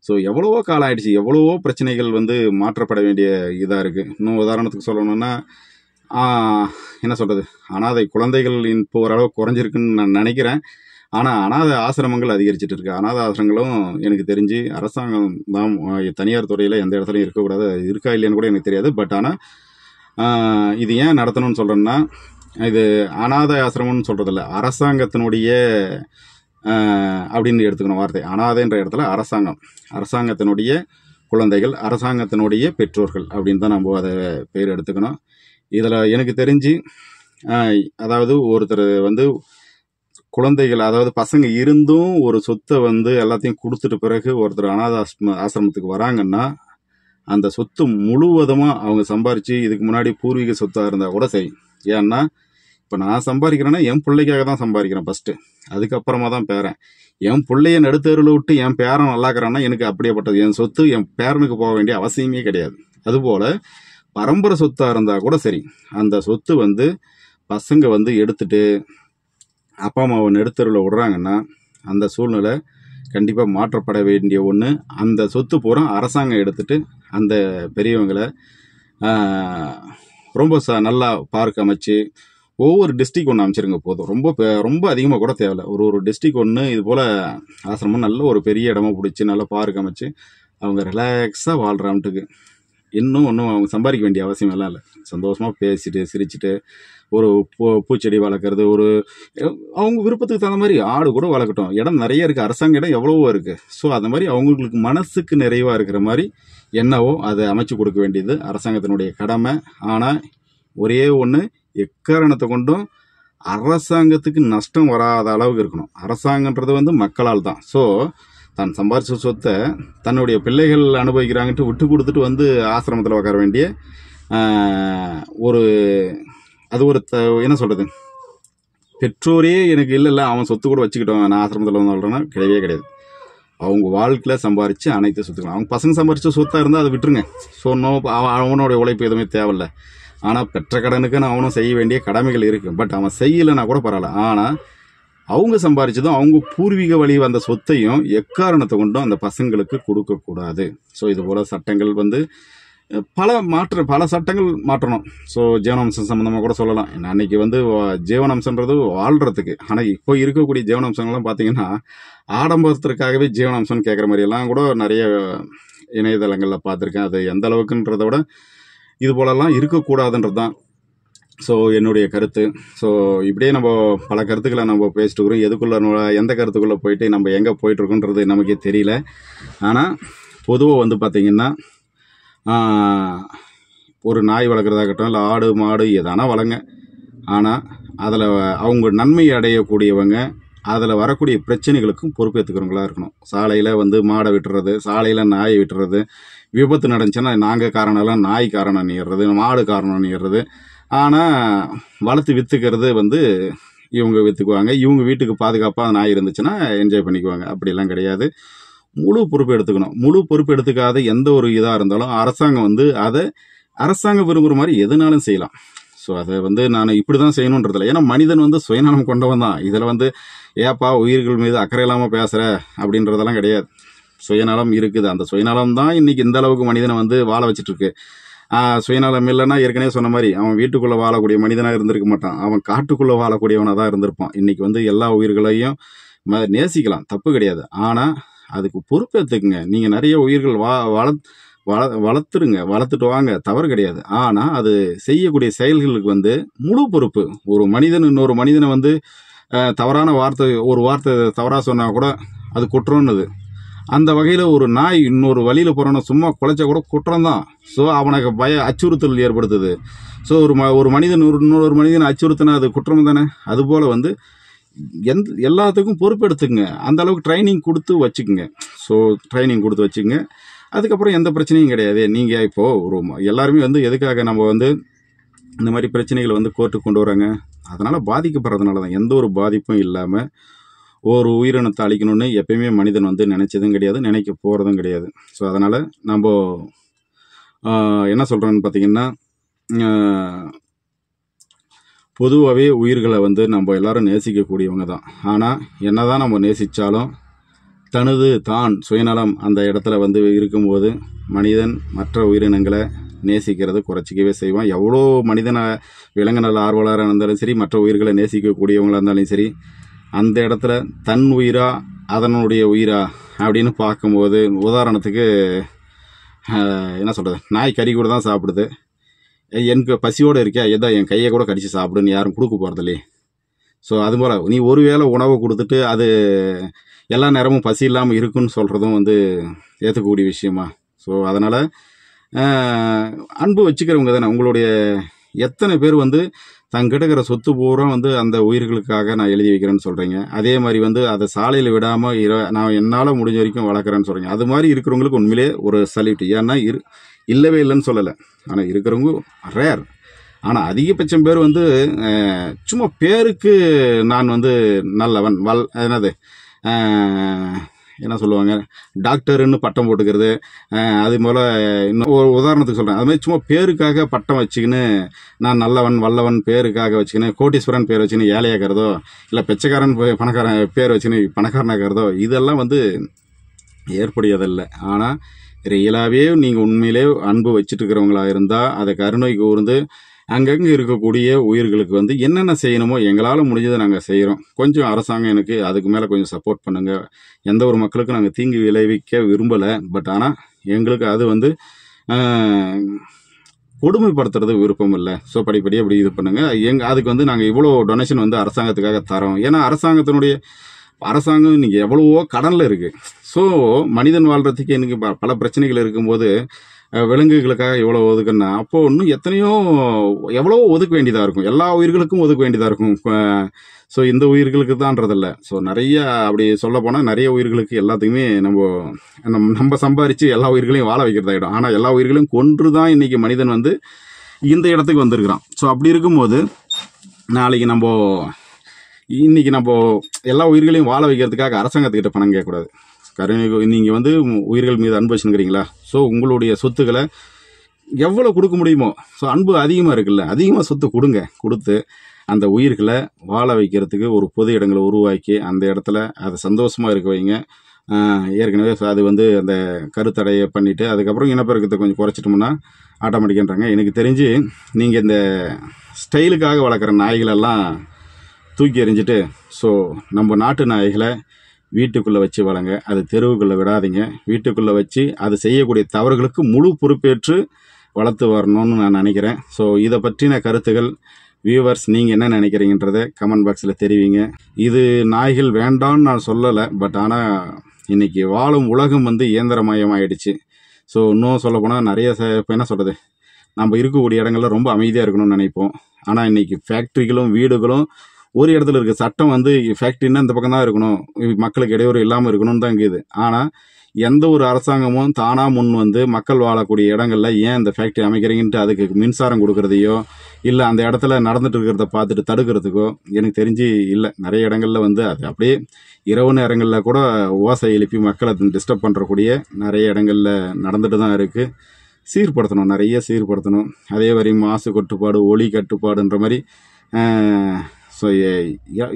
ஸோ எவ்வளவோ காலம் ஆயிடுச்சு, எவ்வளவோ பிரச்சனைகள் வந்து மாற்றப்பட வேண்டிய இதாக இருக்குது. இன்னும் உதாரணத்துக்கு சொல்லணும்னா என்ன சொல்கிறது, அனாதை குழந்தைகள் இப்போ ஓரளவு குறைஞ்சிருக்குன்னு நான் நினைக்கிறேன். ஆனால் அனாதை ஆசிரமங்கள் அதிகரிச்சுட்டு இருக்கு. அனாதை ஆசிரமங்களும் எனக்கு தெரிஞ்சு அரசாங்கம் தான், தனியார் துறையில் எந்த இடத்துலையும் இருக்கக்கூடாது. இருக்கா இல்லையான்னு கூட எனக்கு தெரியாது. பட் ஆனால் இது ஏன் நடத்தணும்னு சொல்கிறேன்னா, இது அனாதை ஆசிரமம்னு சொல்கிறதில்ல, அரசாங்கத்தினுடைய அப்படின்னு எடுத்துக்கணும் வார்த்தை. அனாதைன்ற இடத்துல அரசாங்கத்தினுடைய குழந்தைகள், அரசாங்கத்தினுடைய பெற்றோர்கள் அப்படின்னு தான் நம்ம அதை பேர் எடுத்துக்கணும். இதில் எனக்கு தெரிஞ்சு அதாவது ஒருத்தர் வந்து குழந்தைகள், அதாவது பசங்க இருந்தும் ஒரு சொத்தை வந்து எல்லாத்தையும் கொடுத்துட்டு பிறகு ஒருத்தர் அனாதை ஆசிரமத்துக்கு வராங்கன்னா அந்த சொத்து முழுவதுமாக அவங்க சம்பாரித்து, இதுக்கு முன்னாடி பூர்வீக சொத்தாக இருந்தால் கூட சரி. ஏன்னா இப்போ நான் சம்பாதிக்கிறேன்னா என் பிள்ளைக்காக தான் சம்பாதிக்கிறேன் ஃபஸ்ட்டு, அதுக்கப்புறமா தான் பேரன். என் பிள்ளைய நடுத்தருவில் விட்டு என் பேரன் நல்லாக்கிறான்னா எனக்கு அப்படியேப்பட்டது. என் சொத்து என் பேரனுக்கு போக வேண்டிய அவசியமே கிடையாது. அதுபோல் பரம்பரை சொத்தாக இருந்தால் கூட சரி, அந்த சொத்து வந்து பசங்க வந்து எடுத்துட்டு அப்பா அம்மாவை நடுத்தருவில் விடுறாங்கன்னா அந்த சூழ்நிலை கண்டிப்பாக மாற்றப்பட வேண்டிய ஒன்று. அந்த சொத்து பூரா அரசாங்கம் எடுத்துட்டு அந்த பெரியவங்களை ரொம்ப நல்லா பார்க் அமைச்சு ஒவ்வொரு டிஸ்ட்ரிக் ஒன்று அமைச்சிருங்க போதும். ரொம்ப அதிகமாக கூட தேவையில்லை. ஒரு டிஸ்ட்ரிக் ஒன்று இது போல் ஆசிரமம் நல்ல ஒரு பெரிய இடமா பிடிச்சி நல்லா பார்க் அமைச்சு அவங்க ரிலாக்ஸாக வாழ்கிறான்ட்டுக்கு இன்னும் ஒன்றும் அவங்க சம்பாதிக்க வேண்டிய அவசியம் எல்லாம் இல்லை. சந்தோஷமாக பேசிட்டு சிரிச்சுட்டு ஒரு பூச்செடி வளர்க்குறது, ஒரு அவங்க விருப்பத்துக்கு தகுந்த மாதிரி ஆடு கூட வளர்க்கட்டும். இடம் நிறைய இருக்குது, அரசாங்க இடம் எவ்வளவோ இருக்குது. ஸோ அந்த மாதிரி அவங்களுக்கு மனசுக்கு நிறைவாக இருக்கிற மாதிரி என்னவோ அதை அமைச்சு கொடுக்க வேண்டியது அரசாங்கத்தினுடைய கடமை. ஆனால் ஒரே ஒன்று, எக்காரணத்தை கொண்டும் அரசாங்கத்துக்கு நஷ்டம் வராத அளவுக்கு இருக்கணும். அரசாங்கன்றது வந்து மக்களால் தான். ஸோ தான் சம்பாரிச்ச சொத்தை தன்னுடைய பிள்ளைகள் அனுபவிக்கிறாங்கன்ட்டு விட்டு கொடுத்துட்டு வந்து ஆசிரமத்தில் உட்கார வேண்டிய ஒரு அது ஒரு என்ன சொல்கிறது, பெற்றோரே எனக்கு இல்லை அவன் சொத்து கூட வச்சுக்கிட்டோம் நான் ஆசிரமத்தில் வந்து சொல்கிறேன்னா கிடையவே கிடையாது. அவங்க வாழ்க்கையில் சம்பாரித்து அனைத்து சொத்துக்கள், அவங்க பசங்க சம்பாரித்த சொத்தாக இருந்தால் அதை விட்டுருங்க. ஸோ அவனோடைய உழைப்பு எதுவுமே தேவையில்லை. ஆனால் பெற்ற கடனுக்குன்னு அவனும் செய்ய வேண்டிய கடமைகள் இருக்குது. பட் அவன் செய்யலைன்னா கூட பரவாயில்ல. ஆனால் அவங்க சம்பாரிச்சதும் அவங்க பூர்வீக வழி வந்த சொத்தையும் எக்காரணத்தை கொண்டும் அந்த பசங்களுக்கு கொடுக்கக்கூடாது. ஸோ இது போல் சட்டங்கள் வந்து பல சட்டங்கள் மாற்றணும். ஸோ ஜீவனாம்சம் சம்மந்தமாக கூட சொல்லலாம். அன்னைக்கு வந்து ஜீவனாம்சன்றது வாழ்கிறதுக்கு. ஆனால் இப்போ இருக்கக்கூடிய ஜீவனாம்சங்கள்லாம் பார்த்தீங்கன்னா ஆடம்பரத்திற்காகவே ஜீவனாம்சம்னு கேட்குற மாதிரியெல்லாம் கூட நிறைய இணையதளங்களில் பார்த்துருக்கேன். அது எந்த அளவுக்குன்றத விட இது போலலாம் இருக்கக்கூடாதுன்றது தான் ஸோ என்னுடைய கருத்து. ஸோ இப்படியே நம்ம பல கருத்துக்களை நம்ம பேசிட்டு இருக்கிறோம். எதுக்குள்ள எந்த கருத்துக்குள்ளே போயிட்டு நம்ம எங்கே போயிட்டுருக்கோன்றது நமக்கே தெரியல. ஆனால் பொதுவாக வந்து பார்த்திங்கன்னா ஒரு நாய் வளர்க்குறதாகட்டும், இல்லை ஆடு மாடு எதானா வளங்க. ஆனால் அதில் அவங்க நன்மை அடையக்கூடியவங்க அதில் வரக்கூடிய பிரச்சனைகளுக்கும் பொறுப்பேற்றுக்கிறவங்களா இருக்கணும். சாலையில் வந்து மாடை விட்டுறது, சாலையில் நாயை விட்டுறது, விபத்து நடந்துச்சுன்னா நாங்கள் காரணம் இல்லை, நாய் காரணம் நீடுறது, மாடு காரணம் நீடுறது. ஆனால் வளர்த்து விற்றுக்கிறது வந்து இவங்க விற்றுக்குவாங்க. இவங்க வீட்டுக்கு பாதுகாப்பாக நாய் இருந்துச்சுன்னா என்ஜாய் பண்ணிக்குவாங்க. அப்படிலாம் கிடையாது. முழு பொறுப்பு எடுத்துக்கணும். முழு பொறுப்பு எடுத்துக்காத எந்த ஒரு இதாக இருந்தாலும் அரசாங்கம் வந்து அதை அரசாங்கம் விரும்புகிற மாதிரி எதுனாலும் செய்யலாம். ஸோ அதை வந்து நான் இப்படி தான் செய்யணுன்றதில்ல. ஏன்னா மனிதன் வந்து சுயநலம் கொண்டவன் தான். இதில் வந்து ஏப்பா உயிர்கள் மீது அக்கறை இல்லாமல் பேசுகிற அப்படின்றதெல்லாம் கிடையாது. சுயநலம் இருக்குது. அந்த சுயநலம் தான் இன்றைக்கி இந்த அளவுக்கு மனிதனை வந்து வாழ வச்சிட்ருக்கு. சுயநலம் இல்லைன்னா ஏற்கனவே சொன்ன மாதிரி அவன் வீட்டுக்குள்ளே வாழக்கூடிய மனிதனாக இருந்திருக்க மாட்டான். அவன் காட்டுக்குள்ளே வாழக்கூடியவனாக தான் இருந்திருப்பான். இன்றைக்கி வந்து எல்லா உயிர்களையும் நேசிக்கலாம், தப்பு கிடையாது. ஆனால் அதுக்கு பொறுப்பேற்றுக்குங்க. நீங்கள் நிறைய உயிர்கள் வளர்த்துருங்க, வளர்த்துட்டு வாங்க, தவறு கிடையாது. ஆனால் அது செய்யக்கூடிய செயல்களுக்கு வந்து முழு பொறுப்பு. ஒரு மனிதன் இன்னொரு மனிதனை வந்து தவறான ஒரு வார்த்தை தவறாக சொன்னால் கூட அது குற்றம்னுது. அந்த வகையில் ஒரு நாய் இன்னொரு வழியில் போகிறோன்னா சும்மா குலைச்சா கூட குற்றம் தான். ஸோ அவனுக்கு அச்சுறுத்தல் ஏற்படுத்துது. ஸோ ஒரு மனிதன் இன்னொரு மனிதனை அச்சுறுத்தினா அது குற்றம் தானே. அதுபோல் வந்து எல்லாத்துக்கும் பொறுப்பெடுத்துங்க. அந்த அளவுக்கு ட்ரைனிங் கொடுத்து வச்சுக்குங்க. ஸோ ட்ரைனிங் கொடுத்து வச்சுக்கங்க. அதுக்கப்புறம் எந்த பிரச்சனையும் கிடையாது. நீங்கள் இப்போது ஒரு எல்லாருமே வந்து எதுக்காக நம்ம வந்து இந்த மாதிரி பிரச்சனைகளை வந்து கோர்ட்டுக்கு கொண்டு வராங்க? அதனால் பாதிக்கப்படுறதுனால தான். எந்த ஒரு பாதிப்பும் இல்லாமல் ஒரு உயிரினத்தை அழிக்கணும்னு எப்பயுமே மனிதன் வந்து நினச்சதும் கிடையாது, நினைக்க போகிறதும் கிடையாது. ஸோ அதனால் நம்ம என்ன சொல்கிறோன்னு பார்த்தீங்கன்னா, பொதுவாகவே உயிர்களை வந்து நம்ம எல்லாரும் நேசிக்கக்கூடியவங்க தான். ஆனால் என்னதான் நம்ம நேசித்தாலும் தான் சுயநலம் அந்த இடத்துல வந்து இருக்கும்போது மனிதன் மற்ற உயிரினங்களை நேசிக்கிறது குறைச்சிக்கவே செய்வான். எவ்வளோ மனிதனை விலங்குநல ஆர்வலராக இருந்தாலும் சரி, மற்ற உயிர்களை நேசிக்கக்கூடியவங்களாக இருந்தாலும் சரி, அந்த இடத்துல தன் உயிரா அதனுடைய உயிரா அப்படின்னு பார்க்கும்போது, உதாரணத்துக்கு என்ன சொல்கிறது, நாய் கறி கூட தான் சாப்பிடுது. எனக்கு பசியோடு இருக்கா, ஏதோ என் கையை கூட கடிச்சு சாப்பிடுன்னு யாரும் கொடுக்க போகிறதில்லையே. ஸோ அதுபோல் நீ ஒரு வேளை உணவை கொடுத்துட்டு அது எல்லா நேரமும் பசி இல்லாமல் இருக்குன்னு சொல்கிறதும் வந்து ஏற்றுக்கக்கூடிய விஷயமா? ஸோ அதனால் அன்பு வச்சுக்கிறவங்க தானே. உங்களுடைய எத்தனை பேர் வந்து தங்கிட்ட இருக்கிற சொத்து பூரா வந்து அந்த உயிர்களுக்காக நான் எழுதி வைக்கிறேன்னு சொல்கிறீங்க. அதே மாதிரி வந்து அதை சாலையில் விடாமல் நான் என்னால் முடிஞ்ச வரைக்கும் வளர்க்குறேன்னு சொல்கிறீங்க. அது மாதிரி இருக்கிறவங்களுக்கு உண்மையிலே ஒரு சல்யூட். ஏன்னா இல்லவே இல்லைன்னு சொல்லலை, ஆனால் இருக்கிறவங்க ரேர். ஆனால் அதிகபட்சம் பேர் வந்து சும்மா பேருக்கு நான் வந்து நல்லவன் என்னது என்ன சொல்லுவாங்க, டாக்டருன்னு பட்டம் போட்டுக்கிறது. அது போல் இன்னும் ஒரு உதாரணத்துக்கு சொல்கிறேன். அது மாதிரி சும்மா பேருக்காக பட்டம் வச்சுக்கின்னு நான் நல்லவன் வல்லவன் பேருக்காக வச்சுக்கின்னு கோட்டீஸ்வரன் பேர் வச்சுக்கின்னு ஏழையாக்கிறதோ, இல்லை பிச்சைக்காரன் பணக்காரன் பேர் வச்சுக்கின்னு பணக்காரனாக்கிறதோ, இதெல்லாம் வந்து ஏற்புடையதில்லை. ஆனால் ரியலாகவே நீங்கள் உண்மையிலே அன்பு வச்சுட்டு இருக்கிறவங்களா இருந்தால் அதை கருணை கூர்ந்து அங்கங்கே இருக்கக்கூடிய உயிர்களுக்கு வந்து என்னென்ன செய்யணுமோ எங்களால் முடிஞ்சதை நாங்கள் செய்கிறோம். கொஞ்சம் அரசாங்கம் எனக்கு அதுக்கு மேலே கொஞ்சம் சப்போர்ட் பண்ணுங்கள். எந்த ஒரு மக்களுக்கும் நாங்கள் தீங்கு விளைவிக்க விரும்பலை. பட் ஆனால் எங்களுக்கு அது வந்து கொடுமைப்படுத்துறது விருப்பம் இல்லை. ஸோ படிப்படியாக அப்படி இது பண்ணுங்கள். அதுக்கு வந்து நாங்கள் இவ்வளோ டொனேஷன் வந்து அரசாங்கத்துக்காக தரோம். ஏன்னா அரசாங்கம் இன்றைக்கி எவ்வளவோ கடனில் இருக்குது. ஸோ மனிதன் வாழ்கிறதுக்கு இன்றைக்கி பல பிரச்சனைகள் இருக்கும்போது விலங்குகளுக்காக எவ்வளோ ஒதுக்குன்னா, அப்போது இன்னும் எவ்வளோ ஒதுக்க வேண்டியதாக இருக்கும். எல்லா உயிர்களுக்கும் ஒதுக்க வேண்டியதாக இருக்கும். ஸோ இந்த உயிர்களுக்கு தான்றதில்லை. ஸோ நிறைய அப்படி சொல்ல போனால் நிறைய உயிர்களுக்கு எல்லாத்துக்குமே நம்ம சம்பாரித்து எல்லா உயிர்களையும் வாழ வைக்கிறதாயிடும். ஆனால் எல்லா உயிர்களையும் கொன்று தான் இன்றைக்கி மனிதன் வந்து இந்த இடத்துக்கு வந்திருக்கிறான். ஸோ அப்படி இருக்கும்போது நாளைக்கு இன்றைக்கி நம்ம எல்லா உயிர்களையும் வாழ வைக்கிறதுக்காக அரசாங்கத்துக்கிட்ட பணம் கேட்கக்கூடாது. நீங்கள் வந்து உயிர்கள் மீது அன்பு வச்சுக்கிறீங்களா? ஸோ உங்களுடைய சொத்துக்களை எவ்வளோ கொடுக்க முடியுமோ, ஸோ அன்பு அதிகமாக இருக்குல்ல, அதிகமாக சொத்து கொடுத்து அந்த உயிர்களை வாழ வைக்கிறதுக்கு ஒரு பொது இடங்களை உருவாக்கி அந்த இடத்துல அதை சந்தோஷமாக இருக்க வைங்க. ஏற்கனவே அது வந்து அந்த கருத்தடையை பண்ணிவிட்டு அதுக்கப்புறம் இனப்பெருக்கத்தை கொஞ்சம் குறைச்சிட்டோம்னா ஆட்டோமேட்டிக்கான்றாங்க. எனக்கு தெரிஞ்சு நீங்கள் இந்த ஸ்டைலுக்காக வளர்க்குற நாய்களெல்லாம் தூக்கி எறிஞ்சிட்டு, ஸோ நம்ம நாட்டு நாய்களை வீட்டுக்குள்ளே வச்சு வளங்க. அது தெருவுக்குள்ளே விடாதீங்க. வீட்டுக்குள்ளே வச்சு அது செய்யக்கூடிய தவறுகளுக்கு முழு பொறுப்பேற்று வளர்த்து வரணும்னு நான் நினைக்கிறேன். ஸோ இதை பற்றின கருத்துக்கள் வியூவர்ஸ் நீங்கள் என்ன நினைக்கிறீங்கன்றதை கமெண்ட் பாக்ஸில் தெரிவிங்க. இது நாய்கள் வேண்டான்னு நான் சொல்லலை. பட் ஆனால் இன்றைக்கி வாழும் உலகம் வந்து இயந்திரமயமாயிடுச்சு. ஸோ இன்னும் சொல்லப்போனால் நிறைய இப்போ என்ன சொல்கிறது, நம்ம இருக்கக்கூடிய இடங்கள்ல ரொம்ப அமைதியாக இருக்கணும்னு நினைப்போம். ஆனால் இன்றைக்கி ஃபேக்ட்ரிகளும் வீடுகளும் ஒரு இடத்துல இருக்குது. சட்டம் வந்து ஃபேக்ட்ரின்னா இந்த பக்கம் தான் இருக்கணும், மக்களுக்கு இடையூறு இல்லாமல் இருக்கணும்னு தான் இருக்குது. ஆனால் எந்த ஒரு அரசாங்கமும் தானாக முன் வந்து மக்கள் வாழக்கூடிய இடங்கள்ல ஏன் இந்த ஃபேக்ட்ரி அமைக்கிறீங்கன்ட்டு அதுக்கு மின்சாரம் கொடுக்கறதையோ இல்லை அந்த இடத்துல நடந்துட்டு இருக்கிறத பார்த்துட்டு தடுக்கிறதுக்கோ எனக்கு தெரிஞ்சு இல்லை. நிறைய இடங்கள்ல வந்து அது அப்படியே இரவு நேரங்களில் கூட ஓசை எழுப்பி மக்களை டிஸ்டர்ப் பண்ணுறக்கூடிய நிறைய இடங்கள்ல நடந்துட்டு தான் இருக்குது. சீர்படுத்தணும், நிறைய சீர்படுத்தணும். அதே மாதிரி மாசு கட்டுப்பாடு, ஒளி கட்டுப்பாடுன்ற மாதிரி ஸோ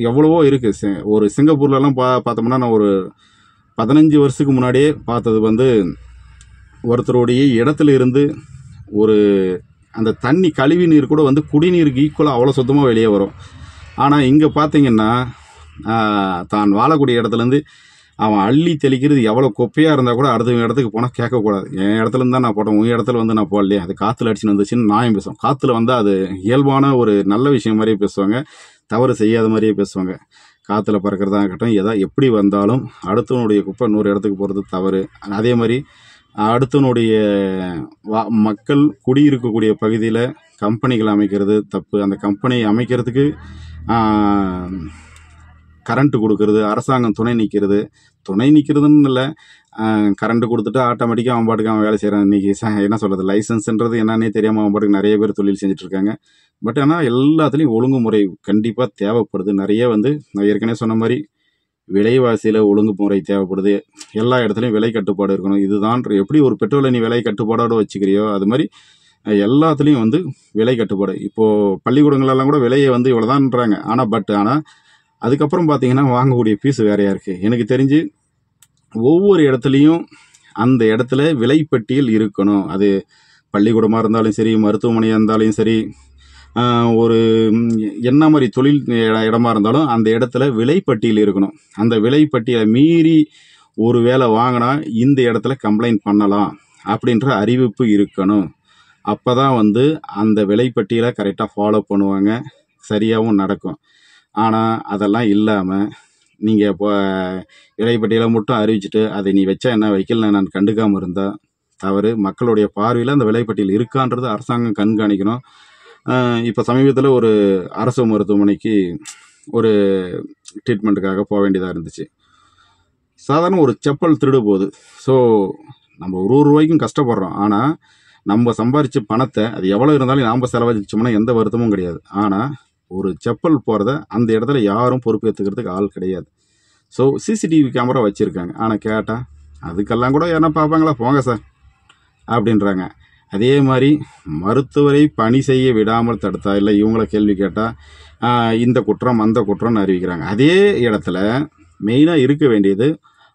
எவ்வளவோ இருக்குது. ஒரு சிங்கப்பூர்லலாம் பார்த்தோம்னா நான் ஒரு 15 வருஷத்துக்கு முன்னாடியே பார்த்தது வந்து ஒருத்தருடைய இடத்துல இருந்து ஒரு அந்த தண்ணி கழிவு நீர் கூட வந்து குடிநீருக்கு ஈக்குவலாக அவ்வளோ சுத்தமாக வெளியே வரும். ஆனால் இங்கே பார்த்தீங்கன்னா தான் வாழக்கூடிய இடத்துலேருந்து அவன் அள்ளி தெளிக்கிறது எவ்வளோ குப்பையாக இருந்தால் கூட அடுத்த இடத்துக்கு போனால் கேட்கக்கூடாது. என் இடத்துலேருந்து தான் நான் போட்டேன், உன் இடத்துல வந்து நான் போடலையே, அது காற்றுல அடிச்சுன்னு வந்துச்சுன்னு நியாயம் பேசுவோம். காற்றுல வந்தால் அது இயல்பான ஒரு நல்ல விஷயம் மாதிரியே பேசுவாங்க, தவறு செய்யாத மாதிரியே பேசுவாங்க. காற்றுல பறக்கிறதா இருக்கட்டும், எப்படி வந்தாலும் அடுத்தவனுடைய குப்பை இன்னொரு இடத்துக்கு போகிறது தவறு. அதே மாதிரி அடுத்தவனுடைய மக்கள் குடியிருக்கக்கூடிய பகுதியில் கம்பெனிகள் அமைக்கிறது தப்பு. அந்த கம்பெனி அமைக்கிறதுக்கு கரண்ட் கொடுக்கறது, அரசாங்கம் துணை நிற்கிறதுன்னு இல்லை, கரண்ட் கொடுத்துட்டு ஆட்டோமேட்டிக்காக அவன் பாட்டுக்கு அவன் வேலை செய்கிறான். இன்றைக்கி என்ன சொல்கிறது, லைசன்ஸ்ன்றது என்னன்னே தெரியாமல் அவன் பாட்டுக்கு நிறைய பேர் தொழில் செஞ்சுட்ருக்காங்க. பட் ஆனால் எல்லாத்துலேயும் ஒழுங்குமுறை கண்டிப்பாக தேவைப்படுது. நிறைய வந்து நான் ஏற்கனவே சொன்ன மாதிரி விலைவாசியில் ஒழுங்குமுறை தேவைப்படுது. எல்லா இடத்துலையும் விலை கட்டுப்பாடு இருக்கணும். இதுதான் எப்படி ஒரு பெட்ரோலை நீ விலை கட்டுப்பாடோடு வச்சுக்கிறியோ அது மாதிரி எல்லாத்துலேயும் வந்து விலை கட்டுப்பாடு. இப்போது பள்ளிக்கூடங்களெல்லாம் கூட விலையை வந்து இவ்வளோதான்றாங்க. ஆனால் அதுக்கப்புறம் பார்த்தீங்கன்னா வாங்கக்கூடிய ஃபீஸ் வேறையாக இருக்குது. எனக்கு தெரிஞ்சு ஒவ்வொரு இடத்துலையும் அந்த இடத்துல விலைப்பட்டியல் இருக்கணும். அது பள்ளிக்கூடமாக இருந்தாலும் சரி, மருத்துவமனையாக இருந்தாலும் சரி, ஒரு என்ன மாதிரி தொழில் இடமா இருந்தாலும் அந்த இடத்துல விலைப்பட்டியல் இருக்கணும். அந்த விலைப்பட்டியலை மீறி ஒரு வேலை வாங்கினா இந்த இடத்துல கம்ப்ளைண்ட் பண்ணலாம் அப்படின்ற அறிவிப்பு இருக்கணும். அப்போ தான் வந்து அந்த விலைப்பட்டியலை கரெக்டாக ஃபாலோ பண்ணுவாங்க, சரியாகவும் நடக்கும். ஆனால் அதெல்லாம் இல்லாமல் நீங்கள் இப்போ விலைப்பட்டியலை மட்டும் அறிவிச்சுட்டு அதை நீ வச்சா என்ன வைக்கல நான் கண்டுக்காமல் இருந்தால் தவறு. மக்களுடைய பார்வையில் அந்த விலைப்பட்டியல் இருக்கான்றது அரசாங்கம் கண்காணிக்கணும். இப்போ சமீபத்தில் ஒரு அரசு மருத்துவமனைக்கு ஒரு ட்ரீட்மெண்ட்டுக்காக போக வேண்டியதாக இருந்துச்சு. சாதாரண ஒரு செப்பல் திருடு போகுது. ஸோ நம்ம ஒரு ரூபாய்க்கும் கஷ்டப்படுறோம். ஆனால் நம்ம சம்பாரித்த பணத்தை அது எவ்வளோ இருந்தாலும் நாம் செலவழிச்சோம்னா எந்த வருத்தமும் கிடையாது. ஆனால் ஒரு செப்பல் போகிறத அந்த இடத்துல யாரும் பொறுப்பேற்றுக்கிறதுக்கு ஆள் கிடையாது. ஸோ சிசிடிவி கேமரா வச்சுருக்காங்க. ஆனால் கேட்டால் அதுக்கெல்லாம் கூட யாரா பார்ப்பாங்களா, போங்க சார் அப்படின்றாங்க. அதே மாதிரி மருத்துவரை பணி செய்ய விடாமல் தடுத்தா, இல்லை இவங்கள கேள்வி கேட்டால் இந்த குற்றம் அந்த குற்றம்னு அறிவிக்கிறாங்க. அதே இடத்துல மெயினாக இருக்க வேண்டியது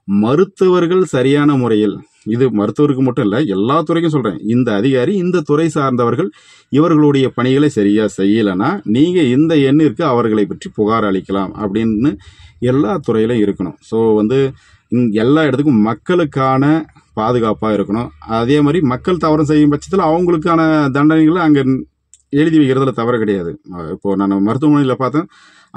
மருத்துவர்கள் சரியான முறையில், இது மருத்துவருக்கு மட்டும் இல்லை எல்லா துறைக்கும் சொல்கிறேன், இந்த அதிகாரி இந்த துறை சார்ந்தவர்கள் இவர்களுடைய பணிகளை சரியாக செய்யலைன்னா நீங்கள் இந்த எண்ணிற்கு அவர்களை பற்றி புகார் அளிக்கலாம் அப்படின்னு எல்லா துறையிலும் இருக்கணும். ஸோ வந்து எல்லா இடத்துக்கும் மக்களுக்கான பாதுகாப்பாக இருக்கணும். அதே மாதிரி மக்கள் தவறு செய்யும் பட்சத்தில் அவங்களுக்கான தண்டனைகளை அங்கே எழுதி வைக்கிறதுல தவறு கிடையாது. இப்போது நான் மருத்துவமனையில் பார்த்தேன்,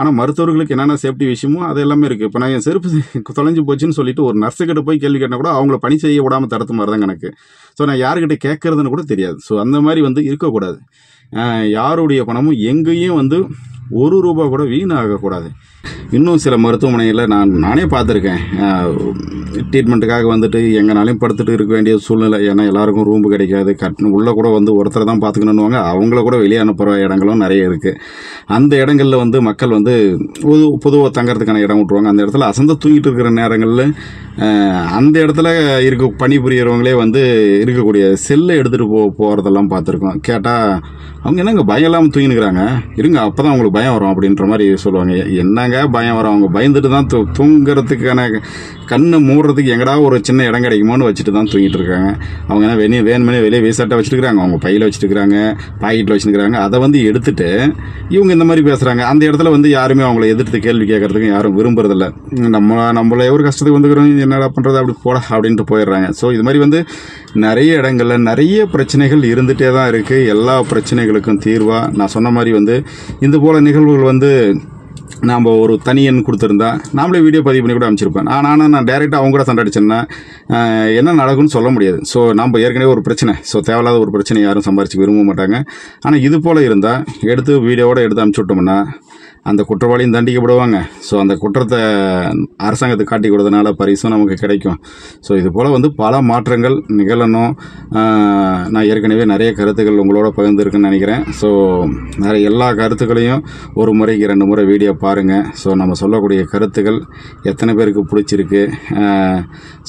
ஆனால் மருத்துவர்களுக்கு என்னென்ன சேஃப்டி விஷயமோ அது எல்லாமே இருக்குது. இப்போ நான் என் செருப்பு தொலைஞ்சு போச்சுன்னு சொல்லிட்டு ஒரு நர்ஸுக்கிட்ட போய் கேள்வி கேட்டால் கூட அவங்கள பணி செய்ய விடாமல் தடுத்து மாதிரி தான் கணக்கு. ஸோ நான் யாருக்கிட்ட கேட்கறதுன்னு கூட தெரியாது. ஸோ அந்த மாதிரி வந்து இருக்கக்கூடாது. யாருடைய பணமும் எங்கேயும் வந்து ஒரு ரூபா கூட வீணாகக்கூடாது. இன்னும் சில மருத்துவமனைகளில் நானே பார்த்துருக்கேன், ட்ரீட்மெண்ட்டுக்காக வந்துட்டு எங்கனாலையும் படுத்துட்டு இருக்க வேண்டிய சூழ்நிலை. ஏன்னா எல்லாருக்கும் ரூம் கிடைக்காது, உள்ளே கூட வந்து ஒருத்தரை தான் பார்த்துக்கணுன்னுவாங்க. அவங்கள கூட வெளியே அனுப்புகிற இடங்களும் நிறைய இருக்குது. அந்த இடங்களில் வந்து மக்கள் வந்து பொதுவாக தங்கறதுக்கான இடம் விட்டுருவாங்க. அந்த இடத்துல அசந்து தூங்கிட்டு இருக்கிற நேரங்களில் அந்த இடத்துல பணிபுரியறவங்களே வந்து இருக்கக்கூடிய செல்லை எடுத்துகிட்டு போகிறதெல்லாம் பார்த்துருக்கோம். கேட்டால் அவங்க என்னங்க பயம் இல்லாமல் தூங்கினுக்கிறாங்க, இருங்க அப்போ தான் அவங்களுக்கு பயம் வரும் அப்படின்ற மாதிரி சொல்லுவாங்க. என்னங்க பயம் வரும், அவங்க பயந்துட்டு தான் தூங்குறதுக்கான கண்ணை மூடுறதுக்கு எங்கடா ஒரு சின்ன இடம் கிடைக்குமோன்னு வச்சுட்டு தான் தூங்கிட்டு இருக்காங்க. அவங்க என்ன வேணுமனே வெளியே வேசாட்டாக வச்சுருக்காங்க, அவங்க பையில் வச்சுருக்காங்க, பாக்கெட்டில் வச்சுருக்காங்க. அதை வந்து எடுத்துட்டு இவங்க இந்த மாதிரி பேசுகிறாங்க. அந்த இடத்துல வந்து யாருமே அவங்கள எதிர்த்து கேள்வி கேட்கறதுக்கு யாரும் விரும்புறதில்ல. நம்மள ஒரு கஷ்டத்துக்கு வந்துக்கிறோம், என்னடா பண்ணுறது அப்படி போட அப்படின்ட்டு போயிடுறாங்க. ஸோ இது மாதிரி வந்து நிறைய இடங்களில் நிறைய பிரச்சனைகள் இருந்துகிட்டே தான் இருக்குது. எல்லா பிரச்சனைகளுக்கும் தீர்வாக நான் சொன்ன மாதிரி வந்து இந்த போல் நிகழ்வுகள் வந்து நாம் ஒரு தனி எண் கொடுத்துருந்தா நாமளே வீடியோ பதிவு பண்ணி கூட அமைச்சிருப்பேன். ஆனால் நான் டைரெக்டாக அவங்க கூட சண்டை அடிச்சேன்னா என்ன நடக்கும்னு சொல்ல முடியாது. ஸோ நம்ம ஏற்கனவே ஒரு பிரச்சனை, ஸோ தேவையில்லாத ஒரு பிரச்சனை யாரும் சம்பாரிச்சு விரும்ப மாட்டாங்க. ஆனால் இது போல் இருந்தால் எடுத்து வீடியோவோடு எடுத்து அனுப்பிச்சி விட்டோம்னா அந்த குற்றவாளியும் தண்டிக்கப்படுவாங்க. ஸோ அந்த குற்றத்தை அரசாங்கத்துக்கு காட்டி கொடுத்தனால பரிசும் நமக்கு கிடைக்கும். ஸோ இது போல் வந்து பல மாற்றங்கள் நிகழணும். நான் ஏற்கனவே நிறைய கருத்துக்கள் உங்களோட பகிர்ந்துருக்குன்னு நினைக்கிறேன். ஸோ நிறைய எல்லா கருத்துக்களையும் ஒரு முறைக்கு 2 முறை வீடியோ பாருங்கள். ஸோ நம்ம சொல்லக்கூடிய கருத்துக்கள் எத்தனை பேருக்கு பிடிச்சிருக்கு.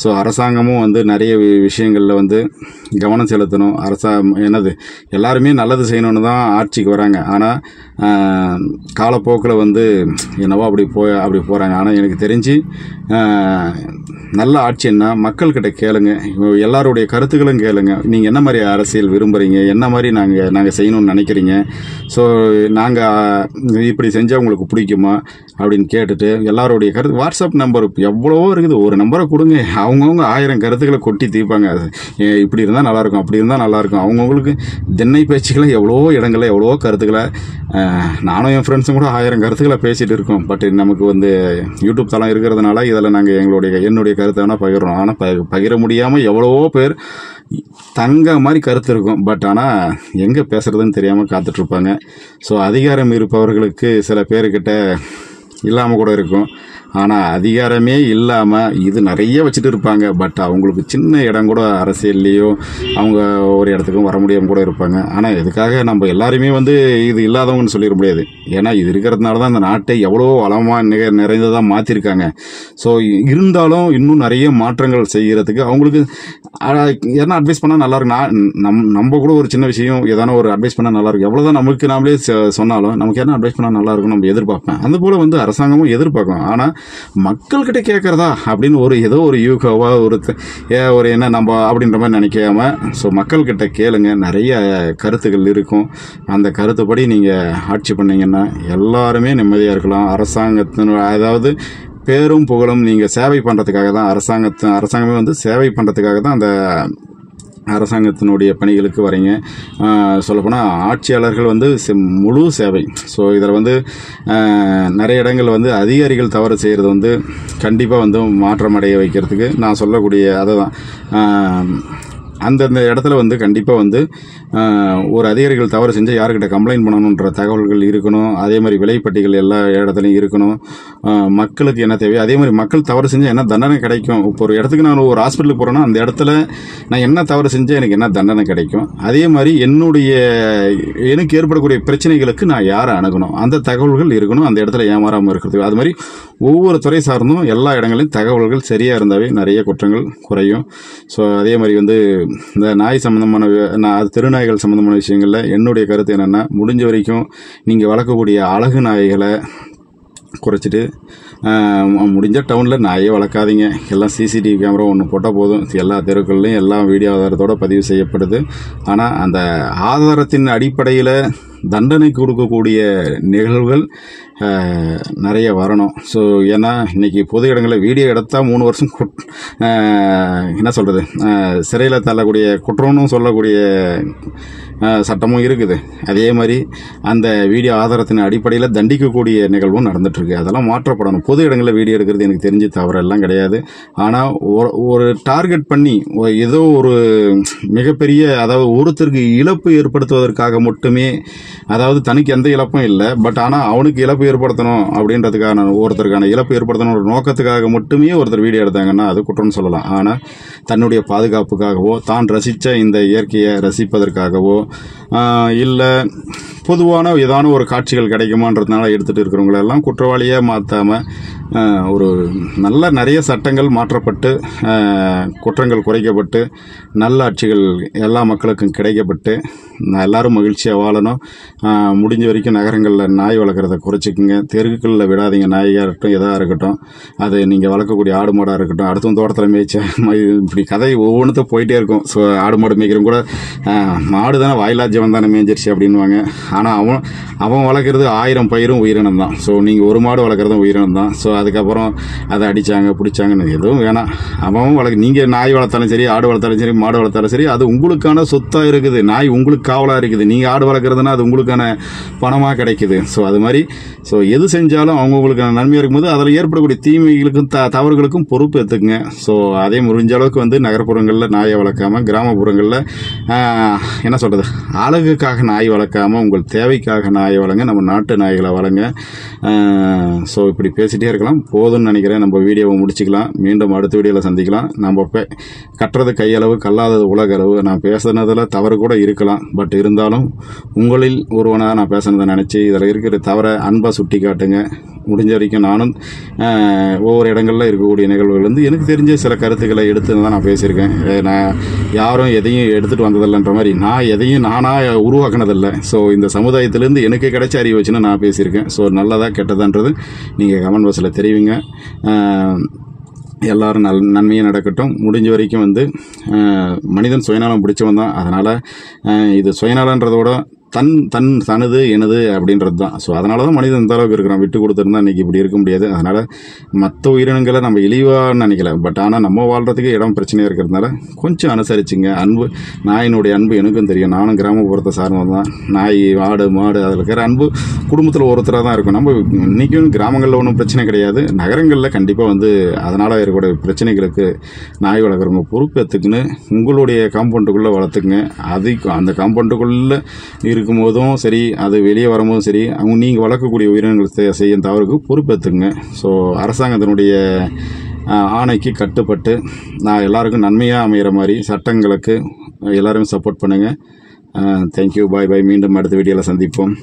ஸோ அரசாங்கமும் வந்து நிறைய விஷயங்களில் வந்து கவனம் செலுத்தணும். என்னது எல்லாருமே நல்லது செய்யணும்னு தான் ஆட்சிக்கு வராங்க. ஆனால் காலப்போக்கில் வந்து என்னவோ அப்படி போகிறாங்க. ஆனால் எனக்கு தெரிஞ்சு நல்ல ஆட்சின்னா மக்கள்கிட்ட கேளுங்க, எல்லாருடைய கருத்துக்களும் கேளுங்க. நீங்கள் என்ன மாதிரி அரசியல் விரும்புகிறீங்க, என்ன மாதிரி நாங்கள் செய்யணும்னு நினைக்கிறீங்க, ஸோ நாங்கள் இப்படி செஞ்சால் உங்களுக்கு பிடிக்குமா அப்படின்னு கேட்டுட்டு எல்லாருடைய கருத்து வாட்ஸ்அப் நம்பர் எவ்வளவோ இருக்குது, ஒரு நம்பரை கொடுங்க. அவங்கவுங்க 1000 கருத்துக்களை கொட்டி தீர்ப்பாங்க. இப்படி இருந்தால் நல்லாயிருக்கும், அப்படி இருந்தால் நல்லாயிருக்கும். அவங்கவுங்களுக்கு திண்ணை பேச்சுக்களை எவ்வளோ இடங்களில் எவ்வளோ கருத்துக்களை நானும் என் ஃப்ரெண்ட்ஸும் கூட 1000 கருத்துக்களை பேசிகிட்டு இருக்கோம். பட் நமக்கு வந்து யூடியூப் தளம் இருக்கிறதுனால இதில் நாங்கள் என்னுடைய கருத்தை வேணால் பகிர்றோம். ஆனால் பகிர முடியாமல் எவ்வளவோ பேர் தங்க மாதிரி கருத்து இருக்கும். பட் ஆனால் எங்கே பேசுகிறதுன்னு தெரியாமல் காத்துட்ருப்பாங்க. ஸோ அதிகாரம் இருப்பவர்களுக்கு சில பேர்கிட்ட இல்லாமல் கூட இருக்கும். ஆனால் அதிகாரமே இல்லாமல் இது நிறைய வச்சுட்டு இருப்பாங்க. பட் அவங்களுக்கு சின்ன இடம் கூட அரசியல்லையோ அவங்க ஒரு இடத்துக்கும் வர முடியாமல் கூட இருப்பாங்க. ஆனால் இதுக்காக நம்ம எல்லாருமே வந்து இது இல்லாதவங்கன்னு சொல்லிட முடியாது. ஏன்னா இது இருக்கிறதுனால தான் இந்த நாட்டை எவ்வளோ வளமாக நிறைந்ததாக மாற்றிருக்காங்க. ஸோ இருந்தாலும் இன்னும் நிறைய மாற்றங்கள் செய்கிறதுக்கு அவங்களுக்கு எதனா அட்வைஸ் பண்ணால் நல்லாயிருக்கும். நம்ம கூட ஒரு சின்ன விஷயம் எதனா ஒரு அட்வைஸ் பண்ணால் நல்லாயிருக்கும். எவ்வளோதான் நமக்கு நாமளே சொன்னாலும் நமக்கு எதனா அட்வைஸ் பண்ணால் நல்லாயிருக்கும் நம்ம எதிர்பார்ப்பேன். அது போல் வந்து அரசாங்கமும் எதிர்பார்க்கும். ஆனால் மக்கள்கிட்ட கேட்கறதா அப்படின்னு ஏதோ ஒரு யூகவா ஒரு என்ன நம்ம அப்படின்ற மாதிரி நினைக்காம, ஸோ மக்கள்கிட்ட கேளுங்க. நிறைய கருத்துக்கள் இருக்கும். அந்த கருத்துப்படி நீங்கள் ஆட்சி பண்ணீங்கன்னா எல்லாருமே நிம்மதியாக இருக்கலாம். அதாவது பேரும் புகழும் நீங்கள் சேவை பண்ணுறதுக்காக தான் அரசாங்கமே வந்து சேவை பண்ணுறதுக்காக தான் அந்த அரசாங்கத்தினுடைய பணிகளுக்கு வரீங்க. சொல்லப்போனால் ஆட்சியாளர்கள் வந்து முழு சேவை. ஸோ இதில் வந்து நிறைய இடங்கள் வந்து அதிகாரிகள் தவறு செய்கிறது வந்து கண்டிப்பாக வந்து மாற்றம் அடைய வைக்கிறதுக்கு நான் சொல்லக்கூடிய அதை தான். அந்தந்த இடத்துல வந்து கண்டிப்பாக வந்து ஒரு அதிகாரிகள் தவறு செஞ்சால் யாருக்கிட்ட கம்ப்ளைண்ட் பண்ணணுன்ற தகவல்கள் இருக்கணும். அதே மாதிரி விலைப்பட்டிகள் எல்லா இடத்துலையும் இருக்கணும். மக்களுக்கு என்ன தேவை, அதே மாதிரி மக்கள் தவறு செஞ்சால் என்ன தண்டனை கிடைக்கும். இப்போ ஒரு இடத்துக்கு நான் ஒரு ஹாஸ்பிட்டலுக்கு போகிறேன்னா அந்த இடத்துல நான் என்ன தவறு செஞ்சால் எனக்கு என்ன தண்டனை கிடைக்கும். அதே மாதிரி எனக்கு ஏற்படக்கூடிய பிரச்சனைகளுக்கு நான் யாரை அணுகணும் அந்த தகவல்கள் இருக்கணும். அந்த இடத்துல ஏமாறாமல் இருக்கிறதுக்கு அது மாதிரி ஒவ்வொரு துறை சார்ந்தும் எல்லா இடங்களையும் தகவல்கள் சரியாக இருந்தாவே நிறைய குற்றங்கள் குறையும். ஸோ அதே மாதிரி வந்து இந்த நாய் சம்மந்தமான திருநாய்கள் சம்மந்தமான விஷயங்களில் என்னுடைய கருத்து என்னென்னா, முடிஞ்ச வரைக்கும் நீங்கள் வளர்க்கக்கூடிய அழகு நாய்களை குறைச்சிட்டு முடிஞ்ச டவுனில் நாயே வளர்க்காதீங்க. எல்லாம் சிசிடிவி கேமரா ஒன்று போட்டால் போதும். எல்லா தெருக்கள்லையும் எல்லாம் வீடியோ ஆதாரத்தோடு பதிவு செய்யப்படுது. ஆனால் அந்த ஆதாரத்தின் அடிப்படையில் தண்டனை கொடுக்கக்கூடிய நிகழ்வுகள் நிறைய வரணும். ஸோ ஏன்னா இன்றைக்கி பொது இடங்களில் வீடியோ எடுத்தால் 3 வருஷம் என்ன சொல்கிறது சிறையில் தள்ளக்கூடிய குற்றம்னு சொல்லக்கூடிய சட்டமும் இருக்குது. அதே மாதிரி அந்த வீடியோ ஆதாரத்தின் அடிப்படையில் தண்டிக்கக்கூடிய நிகழ்வும் நடந்துகிட்ருக்கு. அதெல்லாம் மாற்றப்படணும். பொது இடங்களில் வீடியோ எடுக்கிறது எனக்கு தெரிஞ்சு தவறெல்லாம் கிடையாது. ஆனால் ஒரு டார்கெட் பண்ணி ஏதோ ஒரு மிகப்பெரிய அதாவது ஒருத்தருக்கு இழப்பு ஏற்படுத்துவதற்காக மட்டுமே, அதாவது தனக்கு எந்த இழப்பும் இல்லை, பட் ஆனால் அவனுக்கு இழப்பு ஏற்படுத்தணும் அப்படின்றதுக்கான ஒருத்தருக்கான இழப்பு ஏற்படுத்தணும் ஒரு நோக்கத்துக்காக மட்டுமே ஒருத்தர் வீடியோ எடுத்தாங்கன்னா அது குற்றம்னு சொல்லலாம். ஆனால் தன்னுடைய பாதுகாப்புக்காகவோ தான் ரசித்த இந்த இயற்கையை ரசிப்பதற்காகவோ இல்லை பொதுவான ஏதான ஒரு காட்சிகள் கிடைக்குமான்றதுனால எடுத்துகிட்டு இருக்கிறவங்களெல்லாம் குற்றவாளியாக மாற்றாமல் ஒரு நிறைய சட்டங்கள் மாற்றப்பட்டு குற்றங்கள் குறைக்கப்பட்டு நல்ல ஆட்சிகள் எல்லா மக்களுக்கும் கிடைக்கப்பட்டு எல்லாரும் மகிழ்ச்சியாக வாழணும். முடிஞ்ச வரைக்கும் நகரங்களில் நாய் வளர்க்குறத குறைச்சிக்குங்க. தெருக்களில் விடாதீங்க. நாயாக இருக்கட்டும் எதாக இருக்கட்டும், அது நீங்கள் வளர்க்கக்கூடிய ஆடு மாடாக இருக்கட்டும், அடுத்த தோட்டத்தில் மேய்ச்ச இப்படி கதை ஒவ்வொன்றுத்தும் போயிட்டே இருக்கும். ஸோ ஆடு மாடு மேய்க்கிறவங்க கூட மாடு தானே வாயிலாஜ்யம் தானே மேய்ஞ்சிருச்சு அப்படின்வாங்க. ஆனால் அவன் வளர்க்குறது 1000 பயிரும் உயிரினம் தான். ஸோ நீங்கள் ஒரு மாடு வளர்க்குறதும் உயிரினம் தான். ஸோ அதுக்கப்புறம் அதை அடித்தாங்க பிடிச்சாங்கன்னு எதுவும் வேணாம். நீங்கள் நாய் வளர்த்தாலும் சரி, ஆடு வளர்த்தாலும் சரி, மாடு வளர்த்தாலும் சரி, அது உங்களுக்கான சொத்தாக இருக்குது. நாய் உங்களுக்கு காவலாக இருக்குது. நீங்கள் ஆடு வளர்க்குறதுனா அது உங்களுக்கான பணமாக கிடைக்குது. ஸோ அது மாதிரி எது செஞ்சாலும் அவங்களுக்கான நன்மையாக இருக்கும்போது அதில் ஏற்படக்கூடிய தீமைகளுக்கும் தவறுகளுக்கும் பொறுப்பு எடுத்துக்குங்க. ஸோ அதே முடிஞ்ச அளவுக்கு நகர்ப்புறங்களில் நாயை வளர்க்காமல் கிராமப்புறங்களில் என்ன சொல்கிறது அழகுக்காக நாய் வளர்க்காமல் உங்கள் தேவைக்காக நாயை வளங்க. நம்ம நாட்டு நாய்களை வளங்க. ஸோ இப்படி பேசிகிட்டே இருக்கலாம். போதும்னு நினைக்கிறேன். நம்ம வீடியோவை முடிச்சுக்கலாம். மீண்டும் அடுத்த வீடியோவில் சந்திக்கலாம். நம்ம கட்டுறது கையளவு கல்லாதது உலக அளவு. நான் பேசுனதில் தவறு கூட இருக்கலாம். பட் இருந்தாலும் உங்களில் ஒருவனாக நான் பேசுனதை நினச்சி இதில் இருக்கிற தவறை அன்பாக சுட்டி காட்டுங்க. முடிஞ்ச வரைக்கும் நானும் ஒவ்வொரு இடங்களில் இருக்கக்கூடிய நிகழ்வுகள் எனக்கு தெரிஞ்ச சில கருத்துக்களை எடுத்து தான் நான் பேசியிருக்கேன். நான் யாரும் எதையும் எடுத்துகிட்டு வந்ததில்லைன்ற மாதிரி நான் எதையும் நானாக உருவாக்கினதில்லை. ஸோ இந்த சமுதாயத்திலேருந்து எனக்கு கிடைச்ச அறிவு வச்சுன்னு நான் பேசியிருக்கேன். ஸோ நல்லதா கெட்டதான்றது நீங்கள் கமெண்ட் பாக்ஸில் தெரிவிங்க. எல்லாரும் நன்மையாக நடக்கட்டும். முடிஞ்ச வரைக்கும் மனிதன் சுயநலம் பிடிச்சவன் தான். அதனால் இது சுயநலன்றதோட தனது எனது அப்படின்றது தான். ஸோ அதனால தான் மனிதன் இந்த அளவுக்கு இருக்கிறான். விட்டு கொடுத்துருந்தா இன்றைக்கி இப்படி இருக்க முடியாது. அதனால் மற்ற உயிரினங்களை நம்ம இழிவாக நினைக்கல. பட் ஆனால் நம்ம வாழ்கிறதுக்கு இடம் பிரச்சனையாக இருக்கிறதுனால கொஞ்சம் அனுசரிச்சுங்க. நாயினுடைய அன்பு எனக்கும் தெரியும். நானும் கிராமப்புறத்தை சார்ந்தது தான். நாய், ஆடு, மாடு அதில் இருக்கிற அன்பு குடும்பத்தில் ஒருத்தராக தான் இருக்கும். நம்ம இன்றைக்கும் கிராமங்களில் ஒன்றும் பிரச்சனை கிடையாது. நகரங்களில் கண்டிப்பாக அதனால் இருக்கக்கூடிய பிரச்சனைகளுக்கு நாய் வளர்க்குறவங்க பொறுப்பேற்றுக்குன்னு உங்களுடைய காம்பவுண்டுக்குள்ளே வளர்த்துக்குங்க. அந்த காம்பவுண்டுக்குள்ளே இருக்கும்போதும் சரி, அது வெளியே வரும்போதும் சரி, நீங்கள் வளர்க்கக்கூடிய உயிரினங்கள் செய்யும் தவறுக்கு பொறுப்பேற்றுங்க. ஸோ அரசாங்கத்தினுடைய ஆணைக்கு கட்டுப்பட்டு நான் எல்லாருக்கும் நன்மையாக அமைகிற மாதிரி சட்டங்களுக்கு எல்லாருமே சப்போர்ட் பண்ணுங்கள். தேங்க்யூ, பாய் பாய். மீண்டும் அடுத்த வீடியோவில் சந்திப்போம்.